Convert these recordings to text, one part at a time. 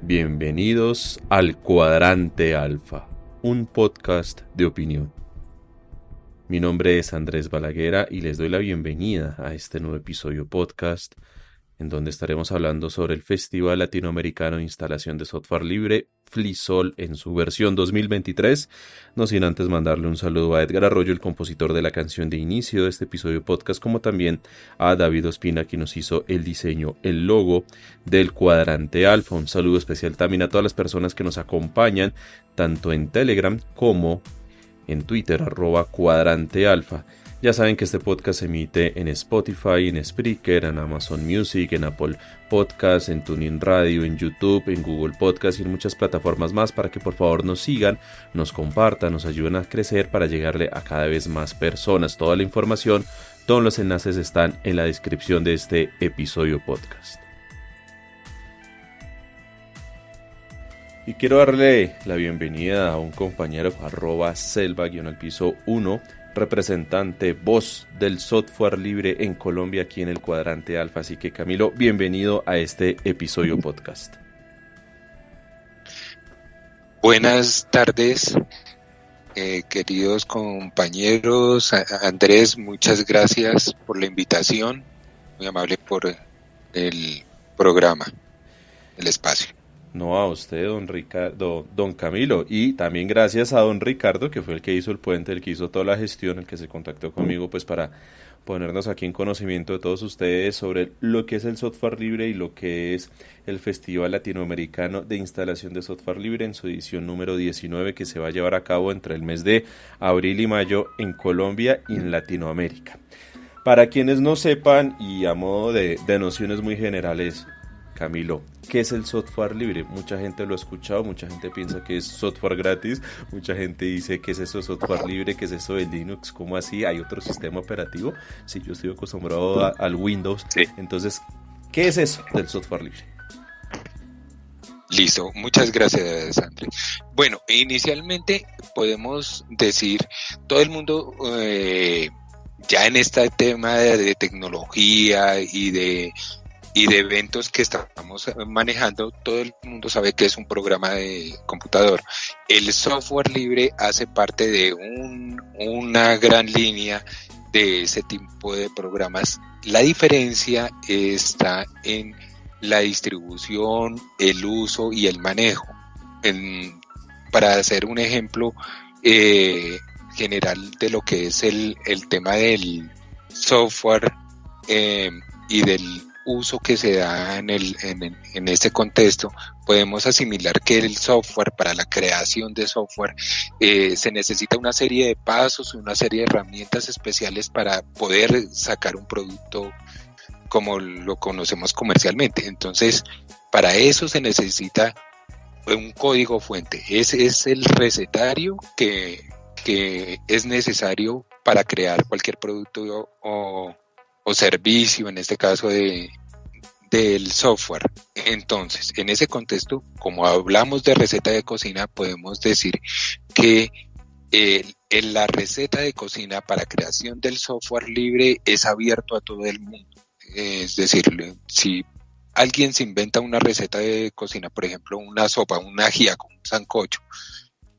Bienvenidos al Cuadrante Alfa, un podcast de opinión. Mi nombre es Andrés Balaguera y les doy la bienvenida a este nuevo episodio podcast, en donde estaremos hablando sobre el Festival Latinoamericano de Instalación de Software Libre, FLISOL, en su versión 2023. No sin antes mandarle un saludo a Edgar Arroyo, el compositor de la canción de inicio de este episodio podcast, como también a David Ospina, quien nos hizo el diseño, el logo del Cuadrante Alfa. Un saludo especial también a todas las personas que nos acompañan, tanto en Telegram como en Twitter, @cuadrantealfa. Ya saben que este podcast se emite en Spotify, en Spreaker, en Amazon Music, en Apple Podcasts, en TuneIn Radio, en YouTube, en Google Podcasts y en muchas plataformas más, para que por favor nos sigan, nos compartan, nos ayuden a crecer para llegarle a cada vez más personas. Toda la información, todos los enlaces están en la descripción de este episodio podcast. Y quiero darle la bienvenida a un compañero, @selva_1, representante, voz del software libre en Colombia aquí en el Cuadrante Alfa. Así que Camilo, bienvenido a este episodio podcast. Buenas tardes, queridos compañeros. Andrés, muchas gracias por la invitación, muy amable por el programa, el espacio. No, a usted, don Camilo, y también gracias a don Ricardo, que fue el que hizo el puente, el que hizo toda la gestión, el que se contactó conmigo, pues para ponernos aquí en conocimiento de todos ustedes sobre lo que es el software libre y lo que es el Festival Latinoamericano de Instalación de Software Libre en su edición número 19, que se va a llevar a cabo entre el mes de abril y mayo en Colombia y en Latinoamérica. Para quienes no sepan, y a modo de nociones muy generales, Camilo, ¿qué es el software libre? Mucha gente lo ha escuchado, mucha gente piensa que es software gratis, mucha gente dice ¿qué es eso de software libre? ¿Qué es eso de Linux? ¿Cómo así? ¿Hay otro sistema operativo? Si yo estoy acostumbrado al Windows, sí. Entonces, ¿qué es eso del software libre? Listo, muchas gracias, Andrés. Bueno, inicialmente podemos decir, todo el mundo ya en este tema de tecnología y de eventos que estamos manejando, todo el mundo sabe que es un programa de computador. El software libre hace parte de una gran línea de ese tipo de programas. La diferencia está en la distribución, el uso y el manejo. Para hacer un ejemplo general de lo que es el tema del software y del uso que se da en este contexto, podemos asimilar que el software, para la creación de software, se necesita una serie de pasos, una serie de herramientas especiales para poder sacar un producto como lo conocemos comercialmente. Entonces, para eso se necesita un código fuente. Ese es el recetario que es necesario para crear cualquier producto o servicio, en este caso del software. Entonces, en ese contexto, como hablamos de receta de cocina, podemos decir que la receta de cocina para creación del software libre es abierto a todo el mundo. Es decir, si alguien se inventa una receta de cocina, por ejemplo, una sopa, un ajíaco, un sancocho,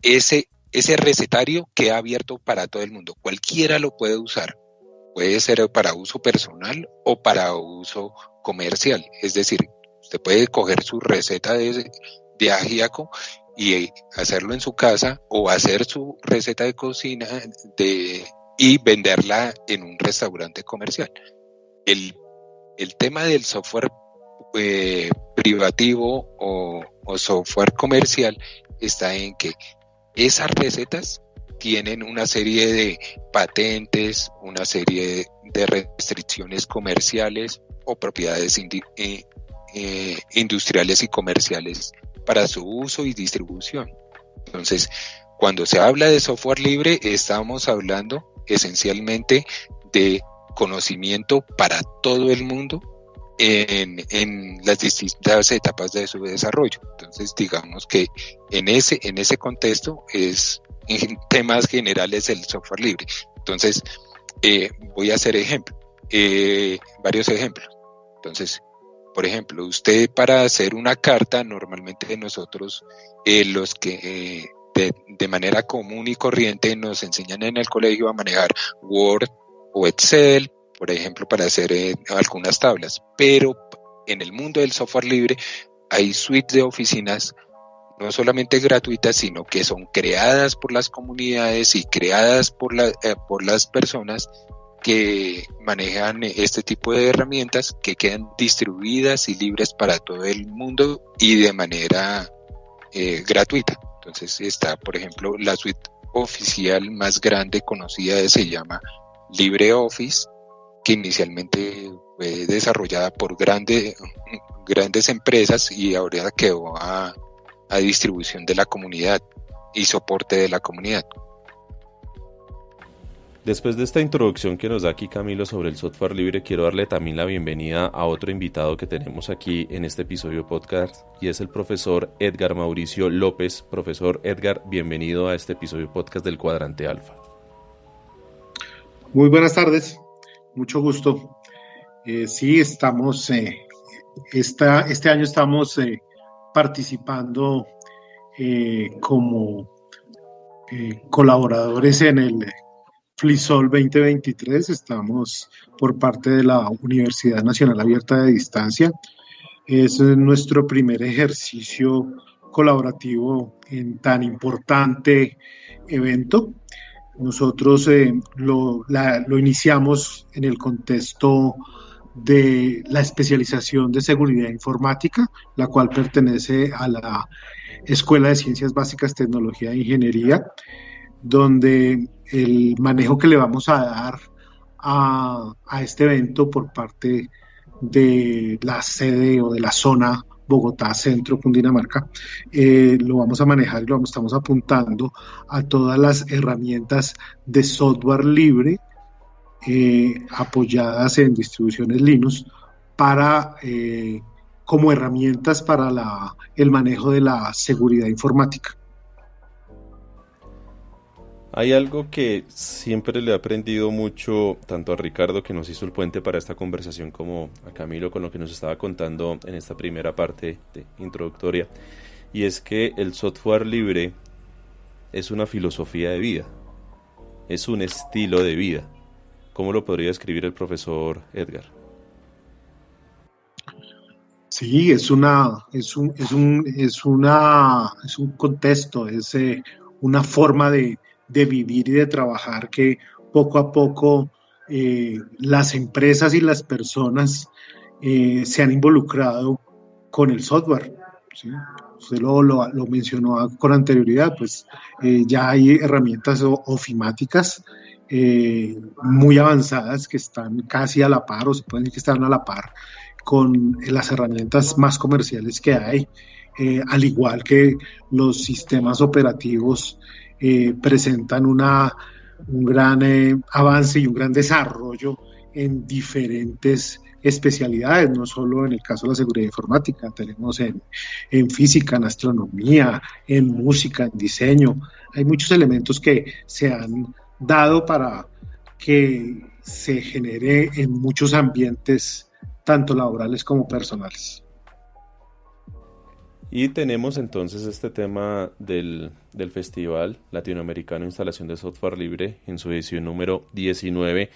ese recetario queda abierto para todo el mundo. Cualquiera lo puede usar. Puede ser para uso personal o para uso comercial. Es decir, usted puede coger su receta de ajíaco y hacerlo en su casa, o hacer su receta de cocina y venderla en un restaurante comercial. El tema del software privativo o software comercial está en que esas recetas tienen una serie de patentes, una serie de restricciones comerciales o propiedades industriales y comerciales para su uso y distribución. Entonces, cuando se habla de software libre, estamos hablando esencialmente de conocimiento para todo el mundo en las distintas etapas de su desarrollo. Entonces, digamos que en ese contexto es, en temas generales, el software libre. Entonces, voy a hacer varios ejemplos. Entonces, Por ejemplo, usted para hacer una carta, normalmente nosotros, los que de manera común y corriente nos enseñan en el colegio a manejar Word o Excel, por ejemplo, para hacer algunas tablas. Pero en el mundo del software libre hay suites de oficinas no solamente gratuitas, sino que son creadas por las comunidades y creadas por las personas que manejan este tipo de herramientas que quedan distribuidas y libres para todo el mundo y de manera gratuita. Entonces está, por ejemplo, la suite oficial más grande conocida se llama LibreOffice, que inicialmente fue desarrollada por grandes empresas y ahora quedó a distribución de la comunidad y soporte de la comunidad. Después de esta introducción que nos da aquí Camilo sobre el software libre, quiero darle también la bienvenida a otro invitado que tenemos aquí en este episodio podcast, y es el profesor Edgar Mauricio López. Profesor Edgar, bienvenido a este episodio podcast del Cuadrante Alfa. Muy buenas tardes, mucho gusto. Sí, estamos, este año estamos participando como colaboradores en el FLISOL 2023. Estamos por parte de la Universidad Nacional Abierta de Distancia. Es nuestro primer ejercicio colaborativo en tan importante evento. Nosotros lo iniciamos en el contexto de la especialización de seguridad informática, la cual pertenece a la Escuela de Ciencias Básicas, Tecnología e Ingeniería, donde el manejo que le vamos a dar a este evento por parte de la sede o de la zona Bogotá, Centro, Cundinamarca, lo vamos a manejar y estamos apuntando a todas las herramientas de software libre apoyadas en distribuciones Linux para como herramientas para el manejo de la seguridad informática. Hay algo que siempre le he aprendido mucho, tanto a Ricardo, que nos hizo el puente para esta conversación, como a Camilo, con lo que nos estaba contando en esta primera parte introductoria, y es que el software libre es una filosofía de vida, es un estilo de vida. ¿Cómo lo podría describir el profesor Edgar? Sí, es un contexto, es una forma de vivir y de trabajar que poco a poco las empresas y las personas se han involucrado con el software, ¿sí? Usted lo mencionó con anterioridad, pues ya hay herramientas ofimáticas muy avanzadas que están casi a la par, o se pueden decir que están a la par con las herramientas más comerciales que hay, al igual que los sistemas operativos presentan un gran avance y un gran desarrollo en diferentes especialidades, no solo en el caso de la seguridad informática, tenemos en física, en astronomía, en música, en diseño. Hay muchos elementos que se han dado para que se genere en muchos ambientes, tanto laborales como personales. Y tenemos entonces este tema del Festival Latinoamericano de Instalación de Software Libre en su edición número 19,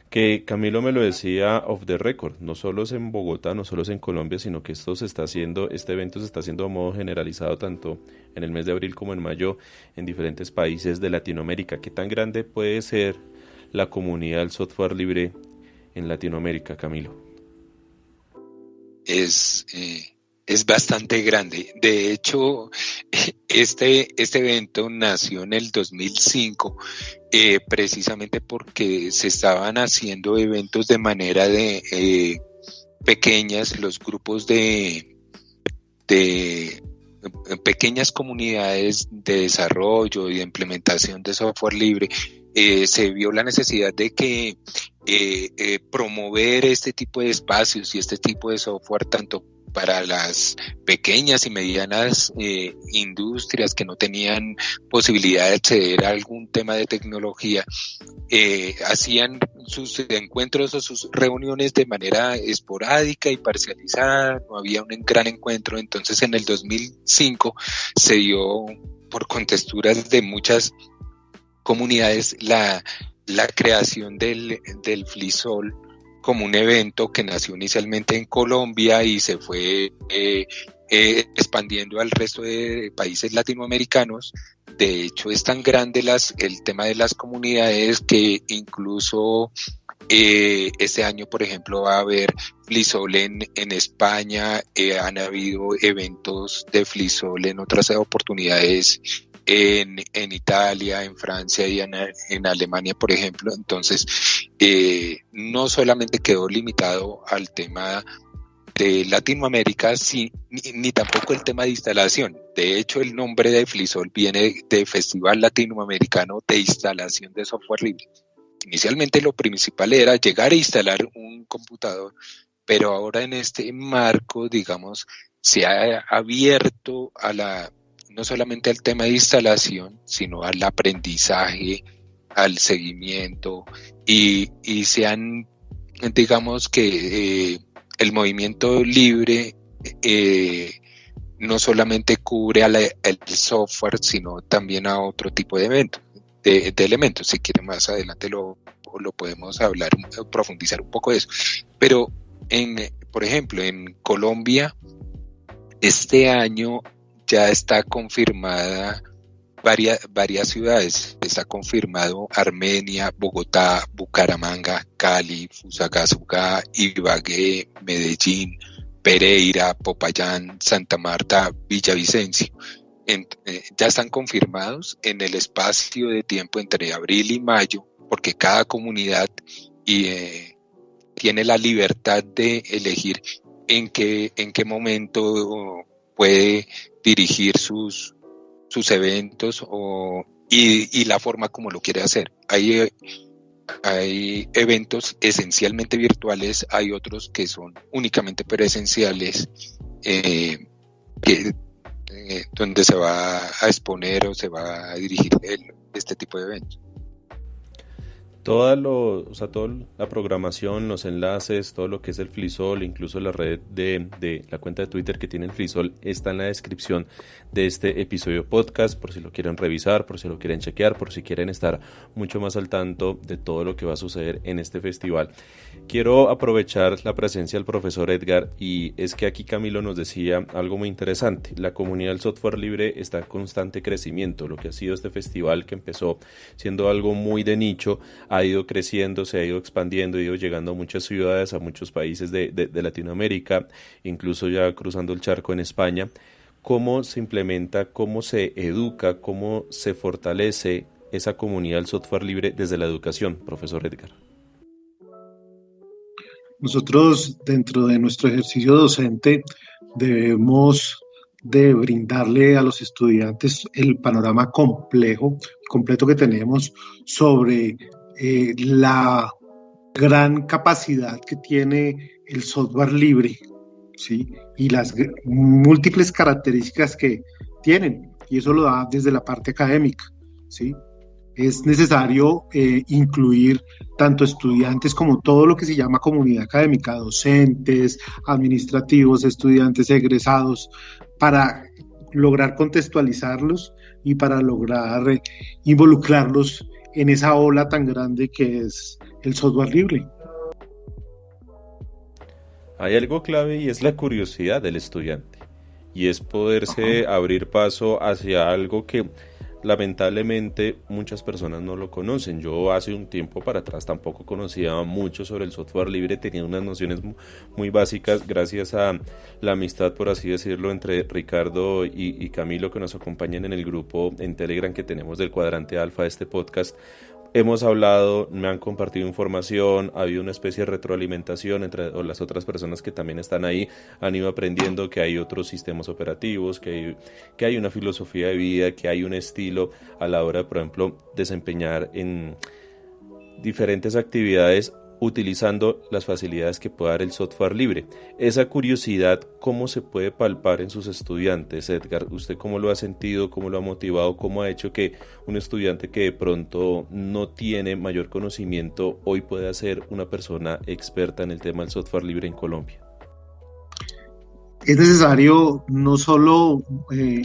que Camilo me lo decía off the record, no solo es en Bogotá, no solo es en Colombia, sino que este evento se está haciendo a modo generalizado tanto en el mes de abril como en mayo en diferentes países de Latinoamérica. ¿Qué tan grande puede ser la comunidad del software libre en Latinoamérica, Camilo? Es bastante grande. De hecho, este evento nació en el 2005, precisamente porque se estaban haciendo eventos de manera de pequeñas, los grupos de pequeñas comunidades de desarrollo y de implementación de software libre. Se vio la necesidad de que promover este tipo de espacios y este tipo de software tanto para las pequeñas y medianas industrias que no tenían posibilidad de acceder a algún tema de tecnología, hacían sus encuentros o sus reuniones de manera esporádica y parcializada, no había un gran encuentro. Entonces en el 2005 se dio, por contesturas de muchas comunidades, la creación del FLISOL como un evento que nació inicialmente en Colombia y se fue expandiendo al resto de países latinoamericanos. De hecho, es tan grande el tema de las comunidades que incluso este año, por ejemplo, va a haber FLISOL en España. Han habido eventos de FLISOL en otras oportunidades en Italia, en Francia y en Alemania, por ejemplo. Entonces, no solamente quedó limitado al tema de Latinoamérica, ni tampoco el tema de instalación. De hecho, el nombre de FLISOL viene de Festival Latinoamericano de Instalación de Software Libre. Inicialmente lo principal era llegar a instalar un computador, pero ahora en este marco, digamos, se ha abierto no solamente al tema de instalación, sino al aprendizaje, al seguimiento, y digamos que el movimiento libre no solamente cubre el software, sino también a otro tipo de elementos. Si quieren, más adelante lo podemos hablar, profundizar un poco de eso. Pero, por ejemplo, en Colombia, este año ya está confirmada varias ciudades. Está confirmado Armenia, Bogotá, Bucaramanga, Cali, Fusagasugá, Ibagué, Medellín, Pereira, Popayán, Santa Marta, Villavicencio. Ya están confirmados en el espacio de tiempo entre abril y mayo, porque cada comunidad tiene la libertad de elegir en qué momento puede dirigir sus eventos y la forma como lo quiere hacer. Hay eventos esencialmente virtuales, hay otros que son únicamente presenciales, donde se va a exponer o se va a dirigir este tipo de eventos. Toda la programación, los enlaces, todo lo que es el FLISOL, incluso la red de la cuenta de Twitter que tiene el FLISOL, está en la descripción de este episodio podcast, por si lo quieren revisar, por si lo quieren chequear, por si quieren estar mucho más al tanto de todo lo que va a suceder en este festival. Quiero aprovechar la presencia del profesor Edgar, y es que aquí Camilo nos decía algo muy interesante. La comunidad del software libre está en constante crecimiento. Lo que ha sido este festival, que empezó siendo algo muy de nicho, ha ido creciendo, se ha ido expandiendo, ha ido llegando a muchas ciudades, a muchos países de Latinoamérica, incluso ya cruzando el charco en España. ¿Cómo se implementa, cómo se educa, cómo se fortalece esa comunidad del software libre desde la educación, profesor Edgar? Nosotros, dentro de nuestro ejercicio docente, debemos de brindarle a los estudiantes el panorama completo que tenemos sobre la gran capacidad que tiene el software libre, ¿sí? Y las múltiples características que tienen, y eso lo da desde la parte académica, ¿sí? Es necesario incluir tanto estudiantes como todo lo que se llama comunidad académica, docentes, administrativos, estudiantes egresados, para lograr contextualizarlos y para lograr involucrarlos en esa ola tan grande que es el software libre. Hay algo clave, y es la curiosidad del estudiante, y es poderse abrir paso hacia algo que lamentablemente muchas personas no lo conocen. Yo hace un tiempo para atrás tampoco conocía mucho sobre el software libre, tenía unas nociones muy básicas gracias a la amistad, por así decirlo, entre Ricardo y Camilo, que nos acompañan en el grupo en Telegram que tenemos del cuadrante alfa de este podcast. Hemos hablado, me han compartido información, ha habido una especie de retroalimentación entre las otras personas que también están ahí, han ido aprendiendo que hay otros sistemas operativos, que hay una filosofía de vida, que hay un estilo a la hora de, por ejemplo, desempeñar en diferentes actividades utilizando las facilidades que puede dar el software libre. Esa curiosidad, ¿cómo se puede palpar en sus estudiantes, Edgar? ¿Usted cómo lo ha sentido, cómo lo ha motivado, cómo ha hecho que un estudiante que de pronto no tiene mayor conocimiento hoy pueda ser una persona experta en el tema del software libre en Colombia? Es necesario no solo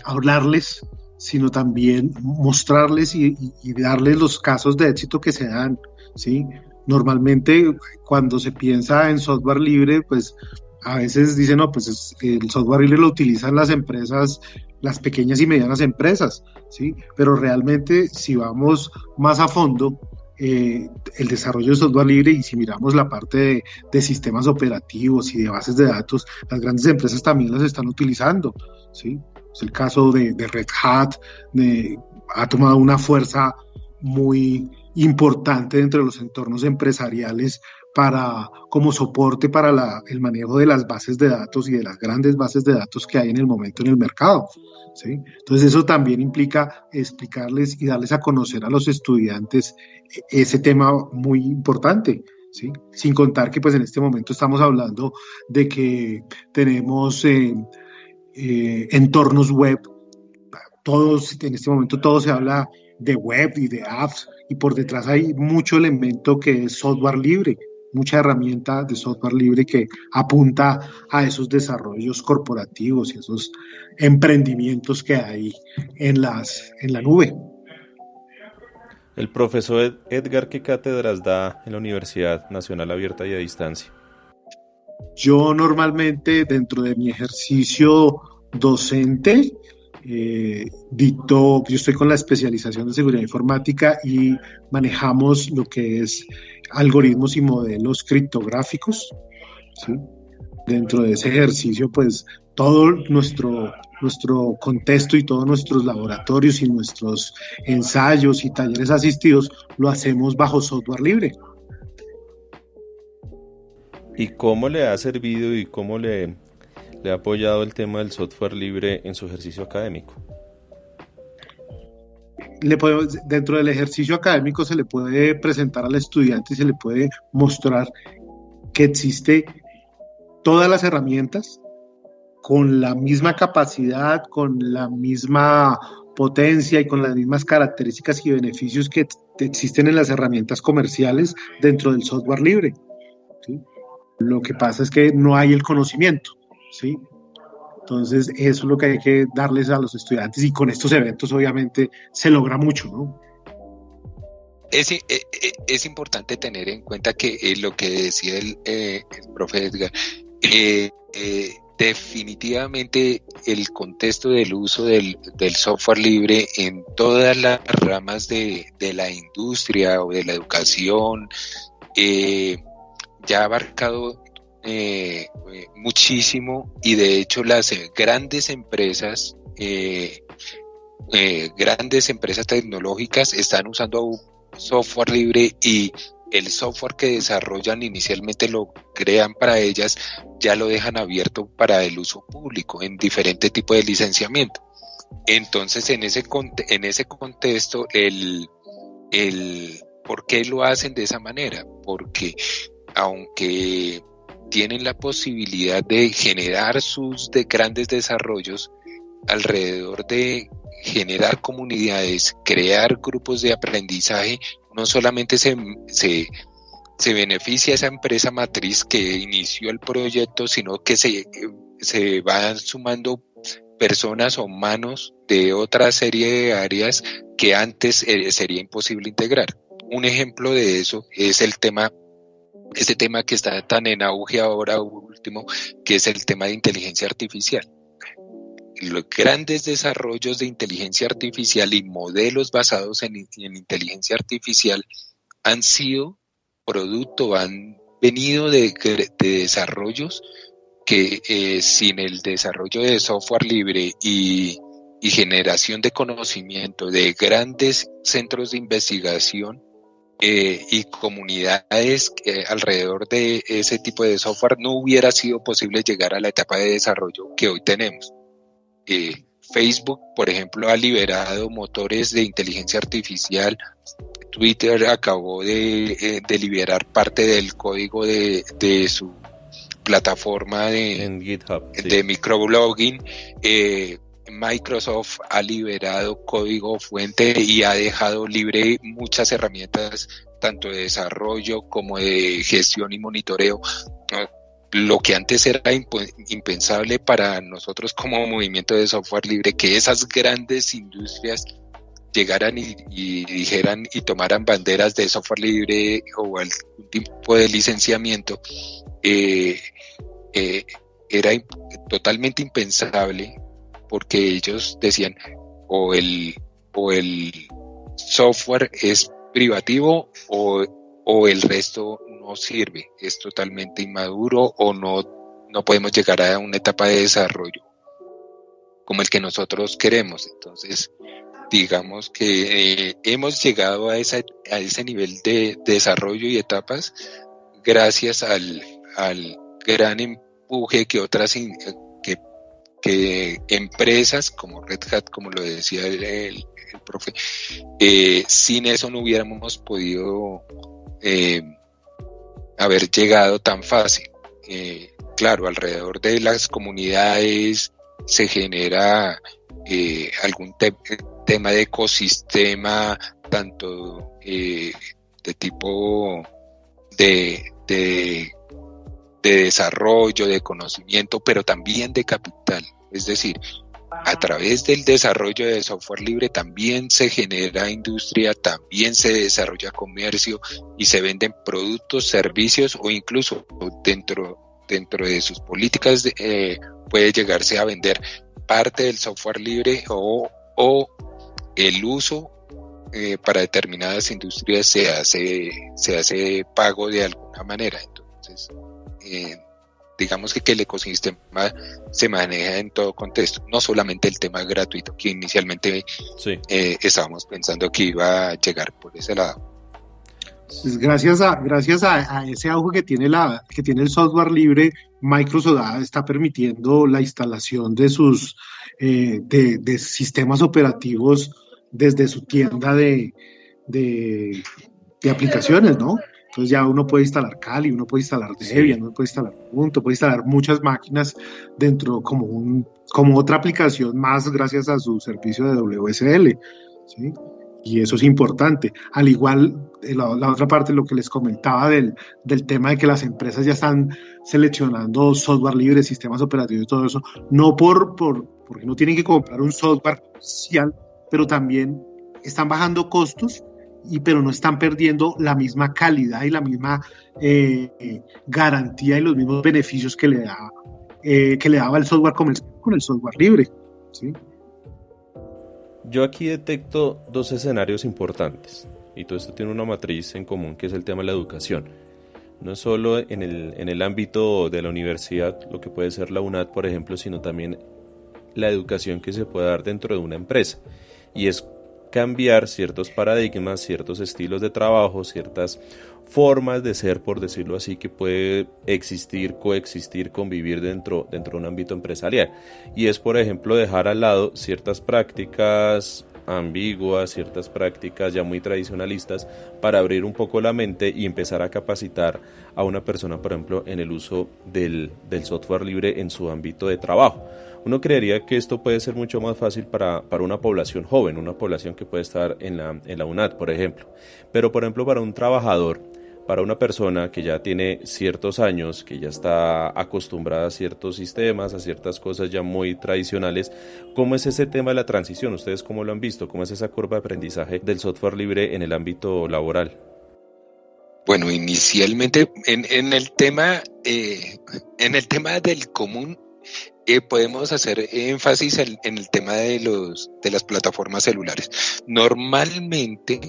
hablarles, sino también mostrarles y darles los casos de éxito que se dan, ¿sí? Normalmente cuando se piensa en software libre, pues a veces dicen, no, pues el software libre lo utilizan las empresas, las pequeñas y medianas empresas, ¿sí? Pero realmente si vamos más a fondo, el desarrollo de software libre, y si miramos la parte de sistemas operativos y de bases de datos, las grandes empresas también las están utilizando, ¿sí? Es el caso de Red Hat, ha tomado una fuerza muy importante dentro de los entornos empresariales como soporte para el manejo de las bases de datos y de las grandes bases de datos que hay en el momento en el mercado, ¿sí? Entonces eso también implica explicarles y darles a conocer a los estudiantes ese tema muy importante, ¿sí? Sin contar que pues en este momento estamos hablando de que tenemos entornos web, en este momento todo se habla de web y de apps, y por detrás hay mucho elemento que es software libre, mucha herramienta de software libre que apunta a esos desarrollos corporativos y esos emprendimientos que hay en la nube. El profesor Edgar, ¿qué cátedras da en la Universidad Nacional Abierta y a Distancia? Yo normalmente dentro de mi ejercicio docente yo estoy con la especialización de seguridad informática y manejamos lo que es algoritmos y modelos criptográficos, ¿sí? Dentro de ese ejercicio, pues todo nuestro contexto y todos nuestros laboratorios y nuestros ensayos y talleres asistidos lo hacemos bajo software libre. ¿Y cómo le ha servido y cómo le ha apoyado el tema del software libre en su ejercicio académico? Dentro del ejercicio académico se le puede presentar al estudiante y se le puede mostrar que existe todas las herramientas con la misma capacidad, con la misma potencia y con las mismas características y beneficios que existen en las herramientas comerciales dentro del software libre, ¿sí? Lo que pasa es que no hay el conocimiento, ¿sí? Entonces, eso es lo que hay que darles a los estudiantes, y con estos eventos obviamente se logra mucho, ¿no? Es importante tener en cuenta que lo que decía el profe Edgar, definitivamente el contexto del uso del software libre en todas las ramas de la industria o de la educación ya ha abarcado muchísimo, y de hecho las grandes empresas tecnológicas están usando software libre, y el software que desarrollan inicialmente lo crean para ellas, ya lo dejan abierto para el uso público en diferentes tipos de licenciamiento. Entonces en ese contexto el ¿por qué lo hacen de esa manera? Porque aunque tienen la posibilidad de generar sus grandes desarrollos alrededor de generar comunidades, crear grupos de aprendizaje, no solamente se beneficia esa empresa matriz que inició el proyecto, sino que se van sumando personas o manos de otra serie de áreas que antes sería imposible integrar. Un ejemplo de eso es este tema que está tan en auge ahora último, que es el tema de inteligencia artificial. Los grandes desarrollos de inteligencia artificial y modelos basados en inteligencia artificial han venido de desarrollos que sin el desarrollo de software libre y generación de conocimiento de grandes centros de investigación y comunidades alrededor de ese tipo de software, no hubiera sido posible llegar a la etapa de desarrollo que hoy tenemos. Facebook, por ejemplo, ha liberado motores de inteligencia artificial. Twitter acabó de liberar parte del código de su plataforma en GitHub, de microblogging. Microsoft ha liberado código fuente y ha dejado libre muchas herramientas, tanto de desarrollo como de gestión y monitoreo. Lo que antes era impensable para nosotros como movimiento de software libre, que esas grandes industrias llegaran y dijeran y tomaran banderas de software libre o algún tipo de licenciamiento, era totalmente impensable, porque ellos decían o el software es privativo o el resto no sirve, es totalmente inmaduro o no podemos llegar a una etapa de desarrollo como el que nosotros queremos. Entonces, digamos que hemos llegado a ese nivel de desarrollo y etapas gracias al gran empuje que otras que empresas como Red Hat, como lo decía el profe, sin eso no hubiéramos podido haber llegado tan fácil. Claro, alrededor de las comunidades se genera algún tema de ecosistema, tanto de tipo de desarrollo, de conocimiento, pero también de capital. Es decir, a través del desarrollo de software libre también se genera industria, también se desarrolla comercio y se venden productos, servicios, o incluso dentro de sus políticas puede llegarse a vender parte del software libre o el uso para determinadas industrias se hace pago de alguna manera. Entonces, digamos que el ecosistema se maneja en todo contexto, no solamente el tema gratuito, que inicialmente estábamos pensando que iba a llegar por ese lado. Pues gracias a ese auge que tiene el software libre, Microsoft está permitiendo la instalación de sus de sistemas operativos desde su tienda de aplicaciones, ¿no? Entonces ya uno puede instalar Kali, uno puede instalar Debian, uno puede instalar Ubuntu, puede instalar muchas máquinas dentro como otra aplicación más gracias a su servicio de WSL, ¿sí? Y eso es importante. Al igual, la otra parte, lo que les comentaba del tema de que las empresas ya están seleccionando software libre, sistemas operativos y todo eso, no porque no tienen que comprar un software comercial, pero también están bajando costos, pero no están perdiendo la misma calidad y la misma garantía y los mismos beneficios que le daba el software comercial con el software libre, ¿sí? Yo aquí detecto dos escenarios importantes, y todo esto tiene una matriz en común, que es el tema de la educación. No solo en el ámbito de la universidad, lo que puede ser la UNAD, por ejemplo, sino también la educación que se puede dar dentro de una empresa. Y es cambiar ciertos paradigmas, ciertos estilos de trabajo, ciertas formas de ser, por decirlo así, que puede existir, coexistir, convivir dentro de un ámbito empresarial. Y es, por ejemplo, dejar al lado ciertas prácticas ambiguas, ciertas prácticas ya muy tradicionalistas, para abrir un poco la mente y empezar a capacitar a una persona, por ejemplo, en el uso del software libre en su ámbito de trabajo. Uno creería que esto puede ser mucho más fácil para una población joven, una población que puede estar en la UNAD, por ejemplo. Pero, por ejemplo, para un trabajador, para una persona que ya tiene ciertos años, que ya está acostumbrada a ciertos sistemas, a ciertas cosas ya muy tradicionales, ¿cómo es ese tema de la transición? ¿Ustedes cómo lo han visto? ¿Cómo es esa curva de aprendizaje del software libre en el ámbito laboral? Bueno, inicialmente en el tema del común, podemos hacer énfasis en el tema de las plataformas celulares. Normalmente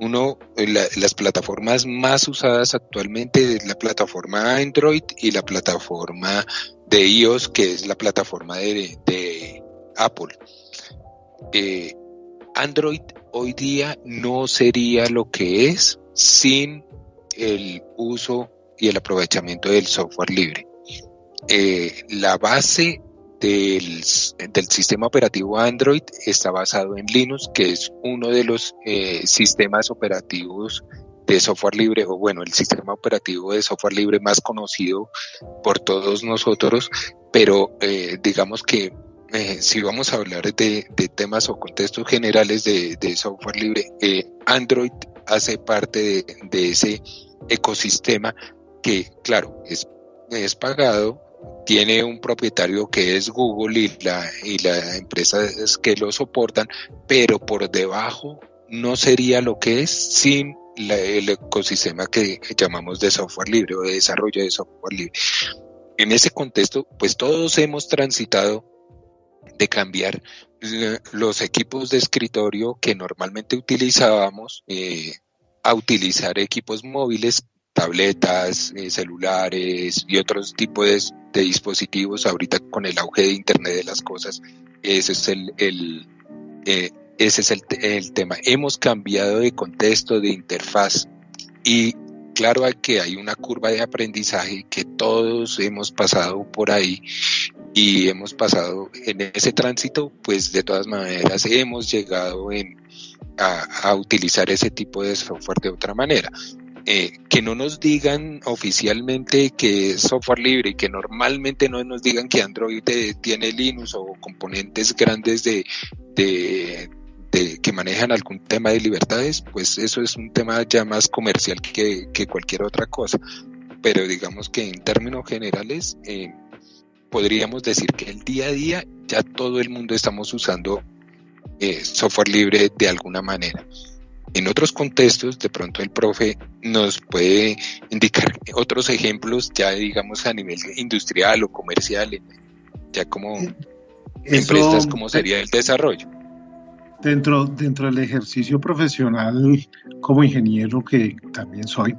las plataformas más usadas actualmente es la plataforma Android y la plataforma de iOS, que es la plataforma de Apple. Android hoy día no sería lo que es sin el uso y el aprovechamiento del software libre. La base del sistema operativo Android está basado en Linux, que es uno de los sistemas operativos de software libre, o bueno, el sistema operativo de software libre más conocido por todos nosotros, pero digamos que si vamos a hablar de temas o contextos generales de software libre, Android hace parte de ese ecosistema que, claro, es pagado, tiene un propietario que es Google y la empresas que lo soportan, pero por debajo no sería lo que es sin el ecosistema que llamamos de software libre o de desarrollo de software libre. En ese contexto, pues todos hemos transitado de cambiar los equipos de escritorio que normalmente utilizábamos a utilizar equipos móviles, tabletas, celulares y otros tipos de dispositivos. Ahorita con el auge de Internet de las cosas, ese es el tema. Hemos cambiado de contexto, de interfaz, y claro que hay una curva de aprendizaje que todos hemos pasado por ahí, y hemos pasado en ese tránsito, pues de todas maneras hemos llegado a utilizar ese tipo de software de otra manera. Que no nos digan oficialmente que es software libre y que normalmente no nos digan que Android tiene Linux o componentes grandes que manejan algún tema de libertades, pues eso es un tema ya más comercial que cualquier otra cosa. Pero digamos que en términos generales podríamos decir que el día a día ya todo el mundo estamos usando software libre de alguna manera. En otros contextos, de pronto el profe nos puede indicar otros ejemplos, ya digamos a nivel industrial o comercial, ya como empresas, como sería el desarrollo. Dentro del ejercicio profesional como ingeniero, que también soy,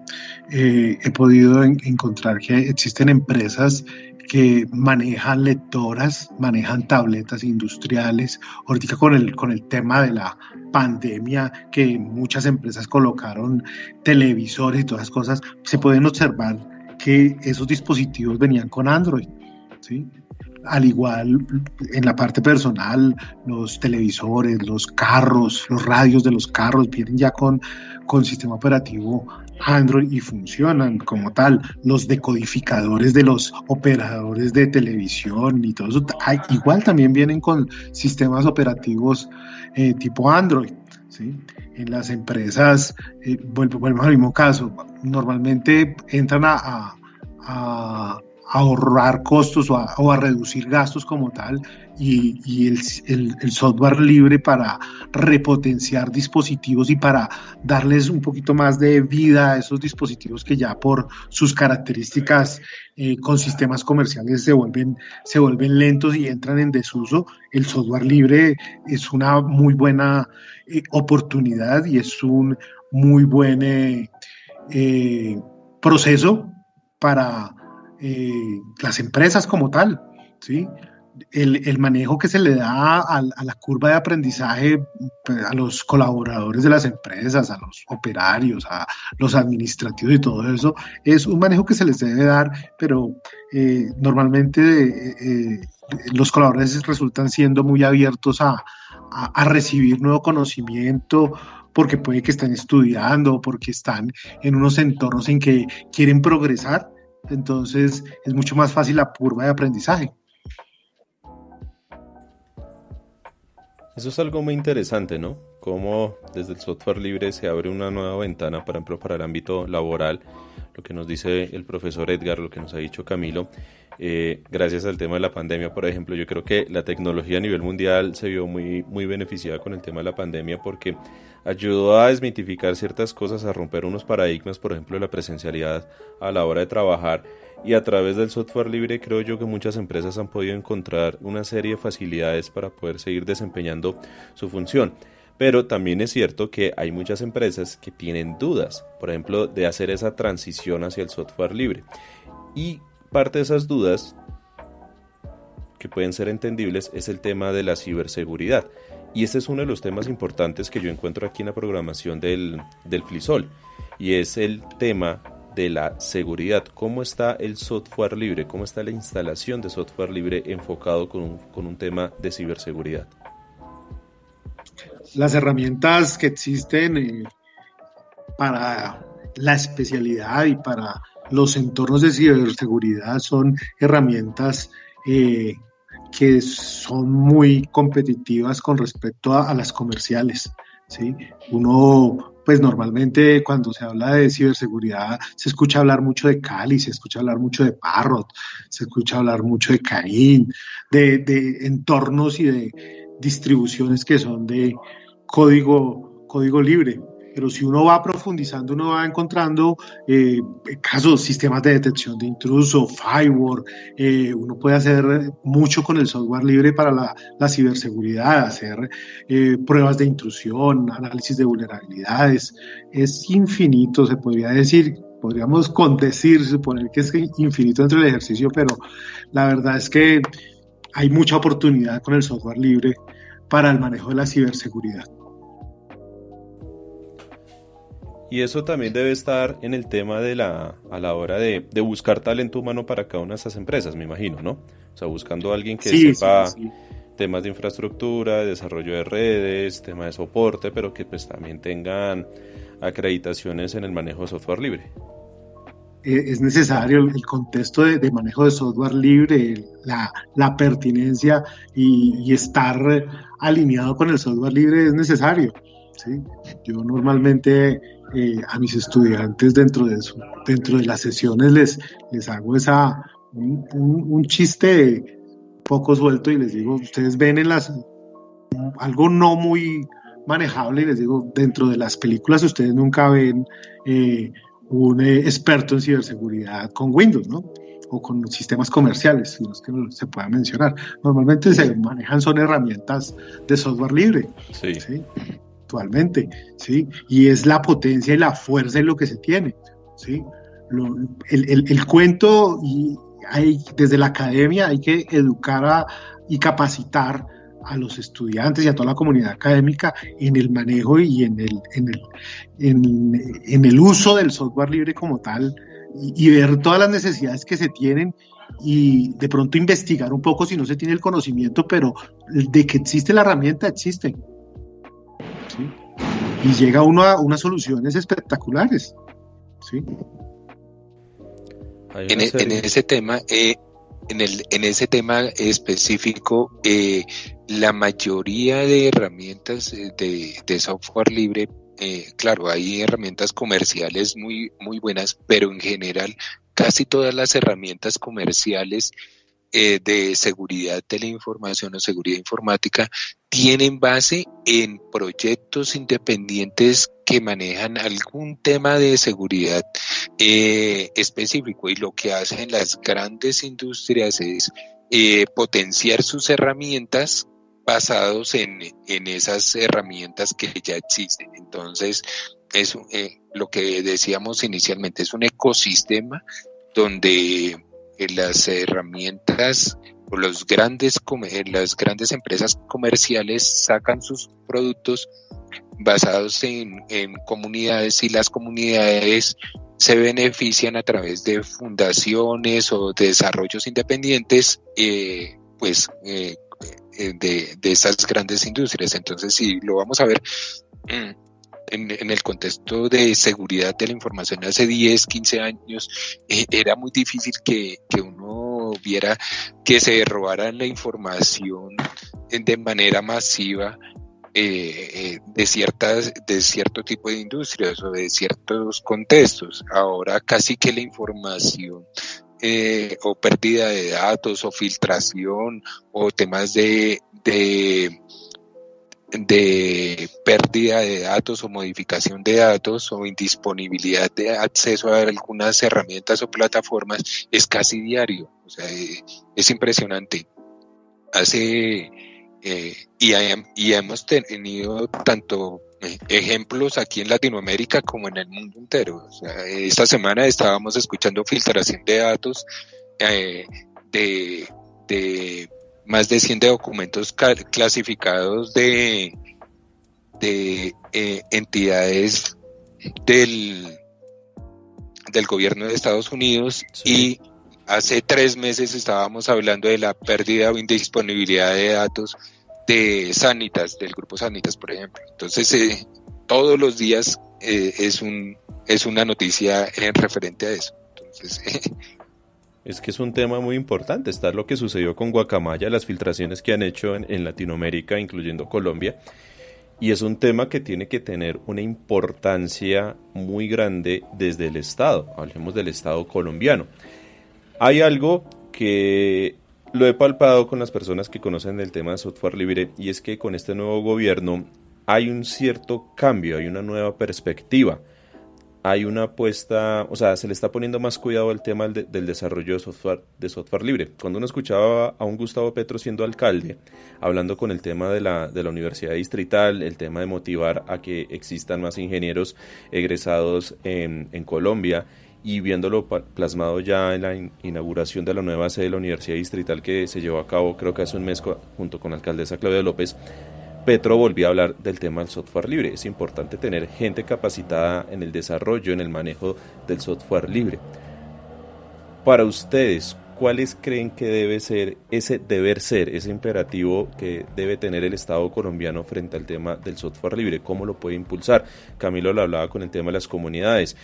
he podido encontrar que existen empresas que manejan lectoras, manejan tabletas industriales. Ahorita con el tema de la pandemia, que muchas empresas colocaron televisores y todas las cosas, se pueden observar que esos dispositivos venían con Android, ¿sí? Al igual en la parte personal, los televisores, los carros, los radios de los carros vienen ya con sistema operativo Android y funcionan como tal. Los decodificadores de los operadores de televisión y todo eso, igual también vienen con sistemas operativos tipo Android, ¿sí? En las empresas, volvemos al mismo caso, normalmente entran a ahorrar costos o a reducir gastos como tal, y el software libre para repotenciar dispositivos y para darles un poquito más de vida a esos dispositivos que ya por sus características con sistemas comerciales se vuelven lentos y entran en desuso. El software libre es una muy buena oportunidad y es un muy buen proceso para las empresas como tal, ¿sí? El manejo que se le da a la curva de aprendizaje a los colaboradores de las empresas, a los operarios, a los administrativos y todo eso, es un manejo que se les debe dar, pero normalmente los colaboradores resultan siendo muy abiertos a recibir nuevo conocimiento, porque puede que estén estudiando, porque están en unos entornos en que quieren progresar. Entonces es mucho más fácil la curva de aprendizaje. Eso es algo muy interesante, ¿no? Cómo desde el software libre se abre una nueva ventana, por ejemplo, para el ámbito laboral, lo que nos dice el profesor Edgar, lo que nos ha dicho Camilo. Gracias al tema de la pandemia, por ejemplo, yo creo que la tecnología a nivel mundial se vio muy, muy beneficiada con el tema de la pandemia, porque ayudó a desmitificar ciertas cosas, a romper unos paradigmas, por ejemplo, de la presencialidad a la hora de trabajar, y a través del software libre creo yo que muchas empresas han podido encontrar una serie de facilidades para poder seguir desempeñando su función. Pero también es cierto que hay muchas empresas que tienen dudas, por ejemplo, de hacer esa transición hacia el software libre. Y parte de esas dudas, que pueden ser entendibles, es el tema de la ciberseguridad. Y este es uno de los temas importantes que yo encuentro aquí en la programación del FLISOL. Y es el tema de la seguridad. ¿Cómo está el software libre? ¿Cómo está la instalación de software libre enfocado con un tema de ciberseguridad? Las herramientas que existen para la especialidad y para los entornos de ciberseguridad son herramientas que son muy competitivas con respecto a las comerciales, ¿sí? Uno, pues normalmente cuando se habla de ciberseguridad se escucha hablar mucho de Kali, se escucha hablar mucho de Parrot, se escucha hablar mucho de Cain, de entornos y de distribuciones que son de código libre. Pero si uno va profundizando, uno va encontrando casos, sistemas de detección de intruso, firewall. Uno puede hacer mucho con el software libre para la ciberseguridad, hacer pruebas de intrusión, análisis de vulnerabilidades. Es infinito, se podría decir. Podríamos condecir, suponer que es infinito dentro del ejercicio, pero la verdad es que hay mucha oportunidad con el software libre para el manejo de la ciberseguridad. Y eso también debe estar en el tema a la hora de buscar talento humano para cada una de estas empresas, me imagino, ¿no? O sea, buscando a alguien que sepa temas de infraestructura, de desarrollo de redes, temas de soporte, pero que pues también tengan acreditaciones en el manejo de software libre. Es necesario el contexto de manejo de software libre, la pertinencia y estar alineado con el software libre es necesario, ¿sí? Yo normalmente a mis estudiantes dentro de las sesiones les hago un chiste poco suelto y les digo, ustedes ven algo no muy manejable y les digo, dentro de las películas ustedes nunca ven un experto en ciberseguridad con Windows, ¿no? O con sistemas comerciales, los que se puedan mencionar. Normalmente se manejan son herramientas de software libre, ¿sí? Actualmente, ¿sí? Y es la potencia y la fuerza en lo que se tiene, ¿sí? El cuento, y desde la academia hay que educar y capacitar a los estudiantes y a toda la comunidad académica en el manejo y en el uso del software libre como tal y ver todas las necesidades que se tienen y de pronto investigar un poco si no se tiene el conocimiento, pero de que existe la herramienta, existe, ¿sí? Y llega uno a unas soluciones espectaculares, ¿sí? En ese tema, en ese tema específico, la mayoría de herramientas de software libre, claro, hay herramientas comerciales muy, muy buenas, pero en general casi todas las herramientas comerciales de seguridad de la información o seguridad informática tienen base en proyectos independientes que manejan algún tema de seguridad específico, y lo que hacen las grandes industrias es potenciar sus herramientas basados en esas herramientas que ya existen. Entonces, es lo que decíamos inicialmente, es un ecosistema donde las herramientas o las grandes empresas comerciales sacan sus productos basados en comunidades, y las comunidades se benefician a través de fundaciones o de desarrollos independientes de esas grandes industrias. Entonces, si lo vamos a ver en el contexto de seguridad de la información hace 10, 15 años, era muy difícil que uno viera que se robaran la información de manera masiva de cierto tipo de industrias o de ciertos contextos. Ahora casi que la información o pérdida de datos o filtración o temas de pérdida de datos o modificación de datos o indisponibilidad de acceso a algunas herramientas o plataformas es casi diario. O sea, es impresionante. Y hemos tenido tanto ejemplos aquí en Latinoamérica como en el mundo entero. O sea, esta semana estábamos escuchando filtración de datos de más de 100 documentos clasificados de entidades del gobierno de Estados Unidos, Sí. y hace 3 meses estábamos hablando de la pérdida o indisponibilidad de datos de Sanitas, del grupo Sanitas, por ejemplo. Entonces, todos los días es una noticia referente a eso. Entonces, Es que es un tema muy importante. Está lo que sucedió con Guacamaya, las filtraciones que han hecho en Latinoamérica, incluyendo Colombia. Y es un tema que tiene que tener una importancia muy grande desde el Estado. Hablemos del Estado colombiano. Hay algo que lo he palpado con las personas que conocen el tema de software libre, y es que con este nuevo gobierno hay un cierto cambio, hay una nueva perspectiva. Hay una apuesta, o sea, se le está poniendo más cuidado al tema del desarrollo de software libre. Cuando uno escuchaba a un Gustavo Petro siendo alcalde, hablando con el tema de la universidad distrital, el tema de motivar a que existan más ingenieros egresados en Colombia, y viéndolo plasmado ya en la inauguración de la nueva sede de la universidad distrital que se llevó a cabo creo que hace un mes junto con la alcaldesa Claudia López, Petro volvió a hablar del tema del software libre. Es importante tener gente capacitada en el desarrollo, en el manejo del software libre. Para ustedes, ¿cuáles creen que debe ser ese deber ser, ese imperativo que debe tener el Estado colombiano frente al tema del software libre? ¿Cómo lo puede impulsar? Camilo lo hablaba con el tema de las comunidades.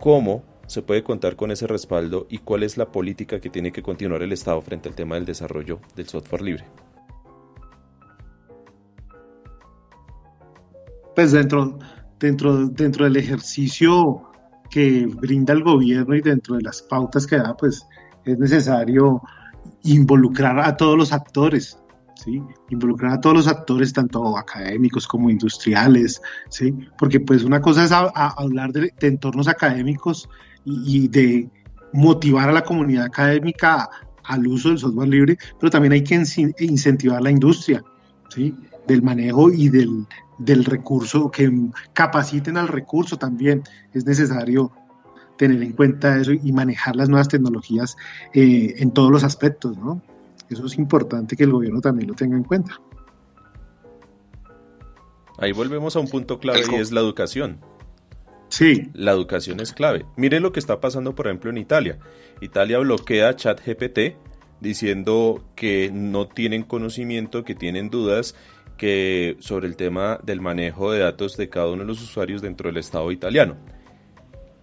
¿Cómo se puede contar con ese respaldo y cuál es la política que tiene que continuar el Estado frente al tema del desarrollo del software libre? Pues dentro del ejercicio que brinda el gobierno y dentro de las pautas que da, pues es necesario involucrar a todos los actores, ¿sí? Involucrar a todos los actores, tanto académicos como industriales, ¿sí? Porque pues una cosa es hablar de entornos académicos y de motivar a la comunidad académica al uso del software libre, pero también hay que incentivar la industria, ¿sí? Del manejo y del recurso, que capaciten al recurso también. Es necesario tener en cuenta eso y manejar las nuevas tecnologías en todos los aspectos, ¿no? Eso es importante que el gobierno también lo tenga en cuenta. Ahí volvemos a un punto clave y es la educación. Sí. La educación es clave. Mire lo que está pasando, por ejemplo, en Italia. Italia bloquea ChatGPT diciendo que no tienen conocimiento, que tienen dudas sobre el tema del manejo de datos de cada uno de los usuarios dentro del Estado italiano.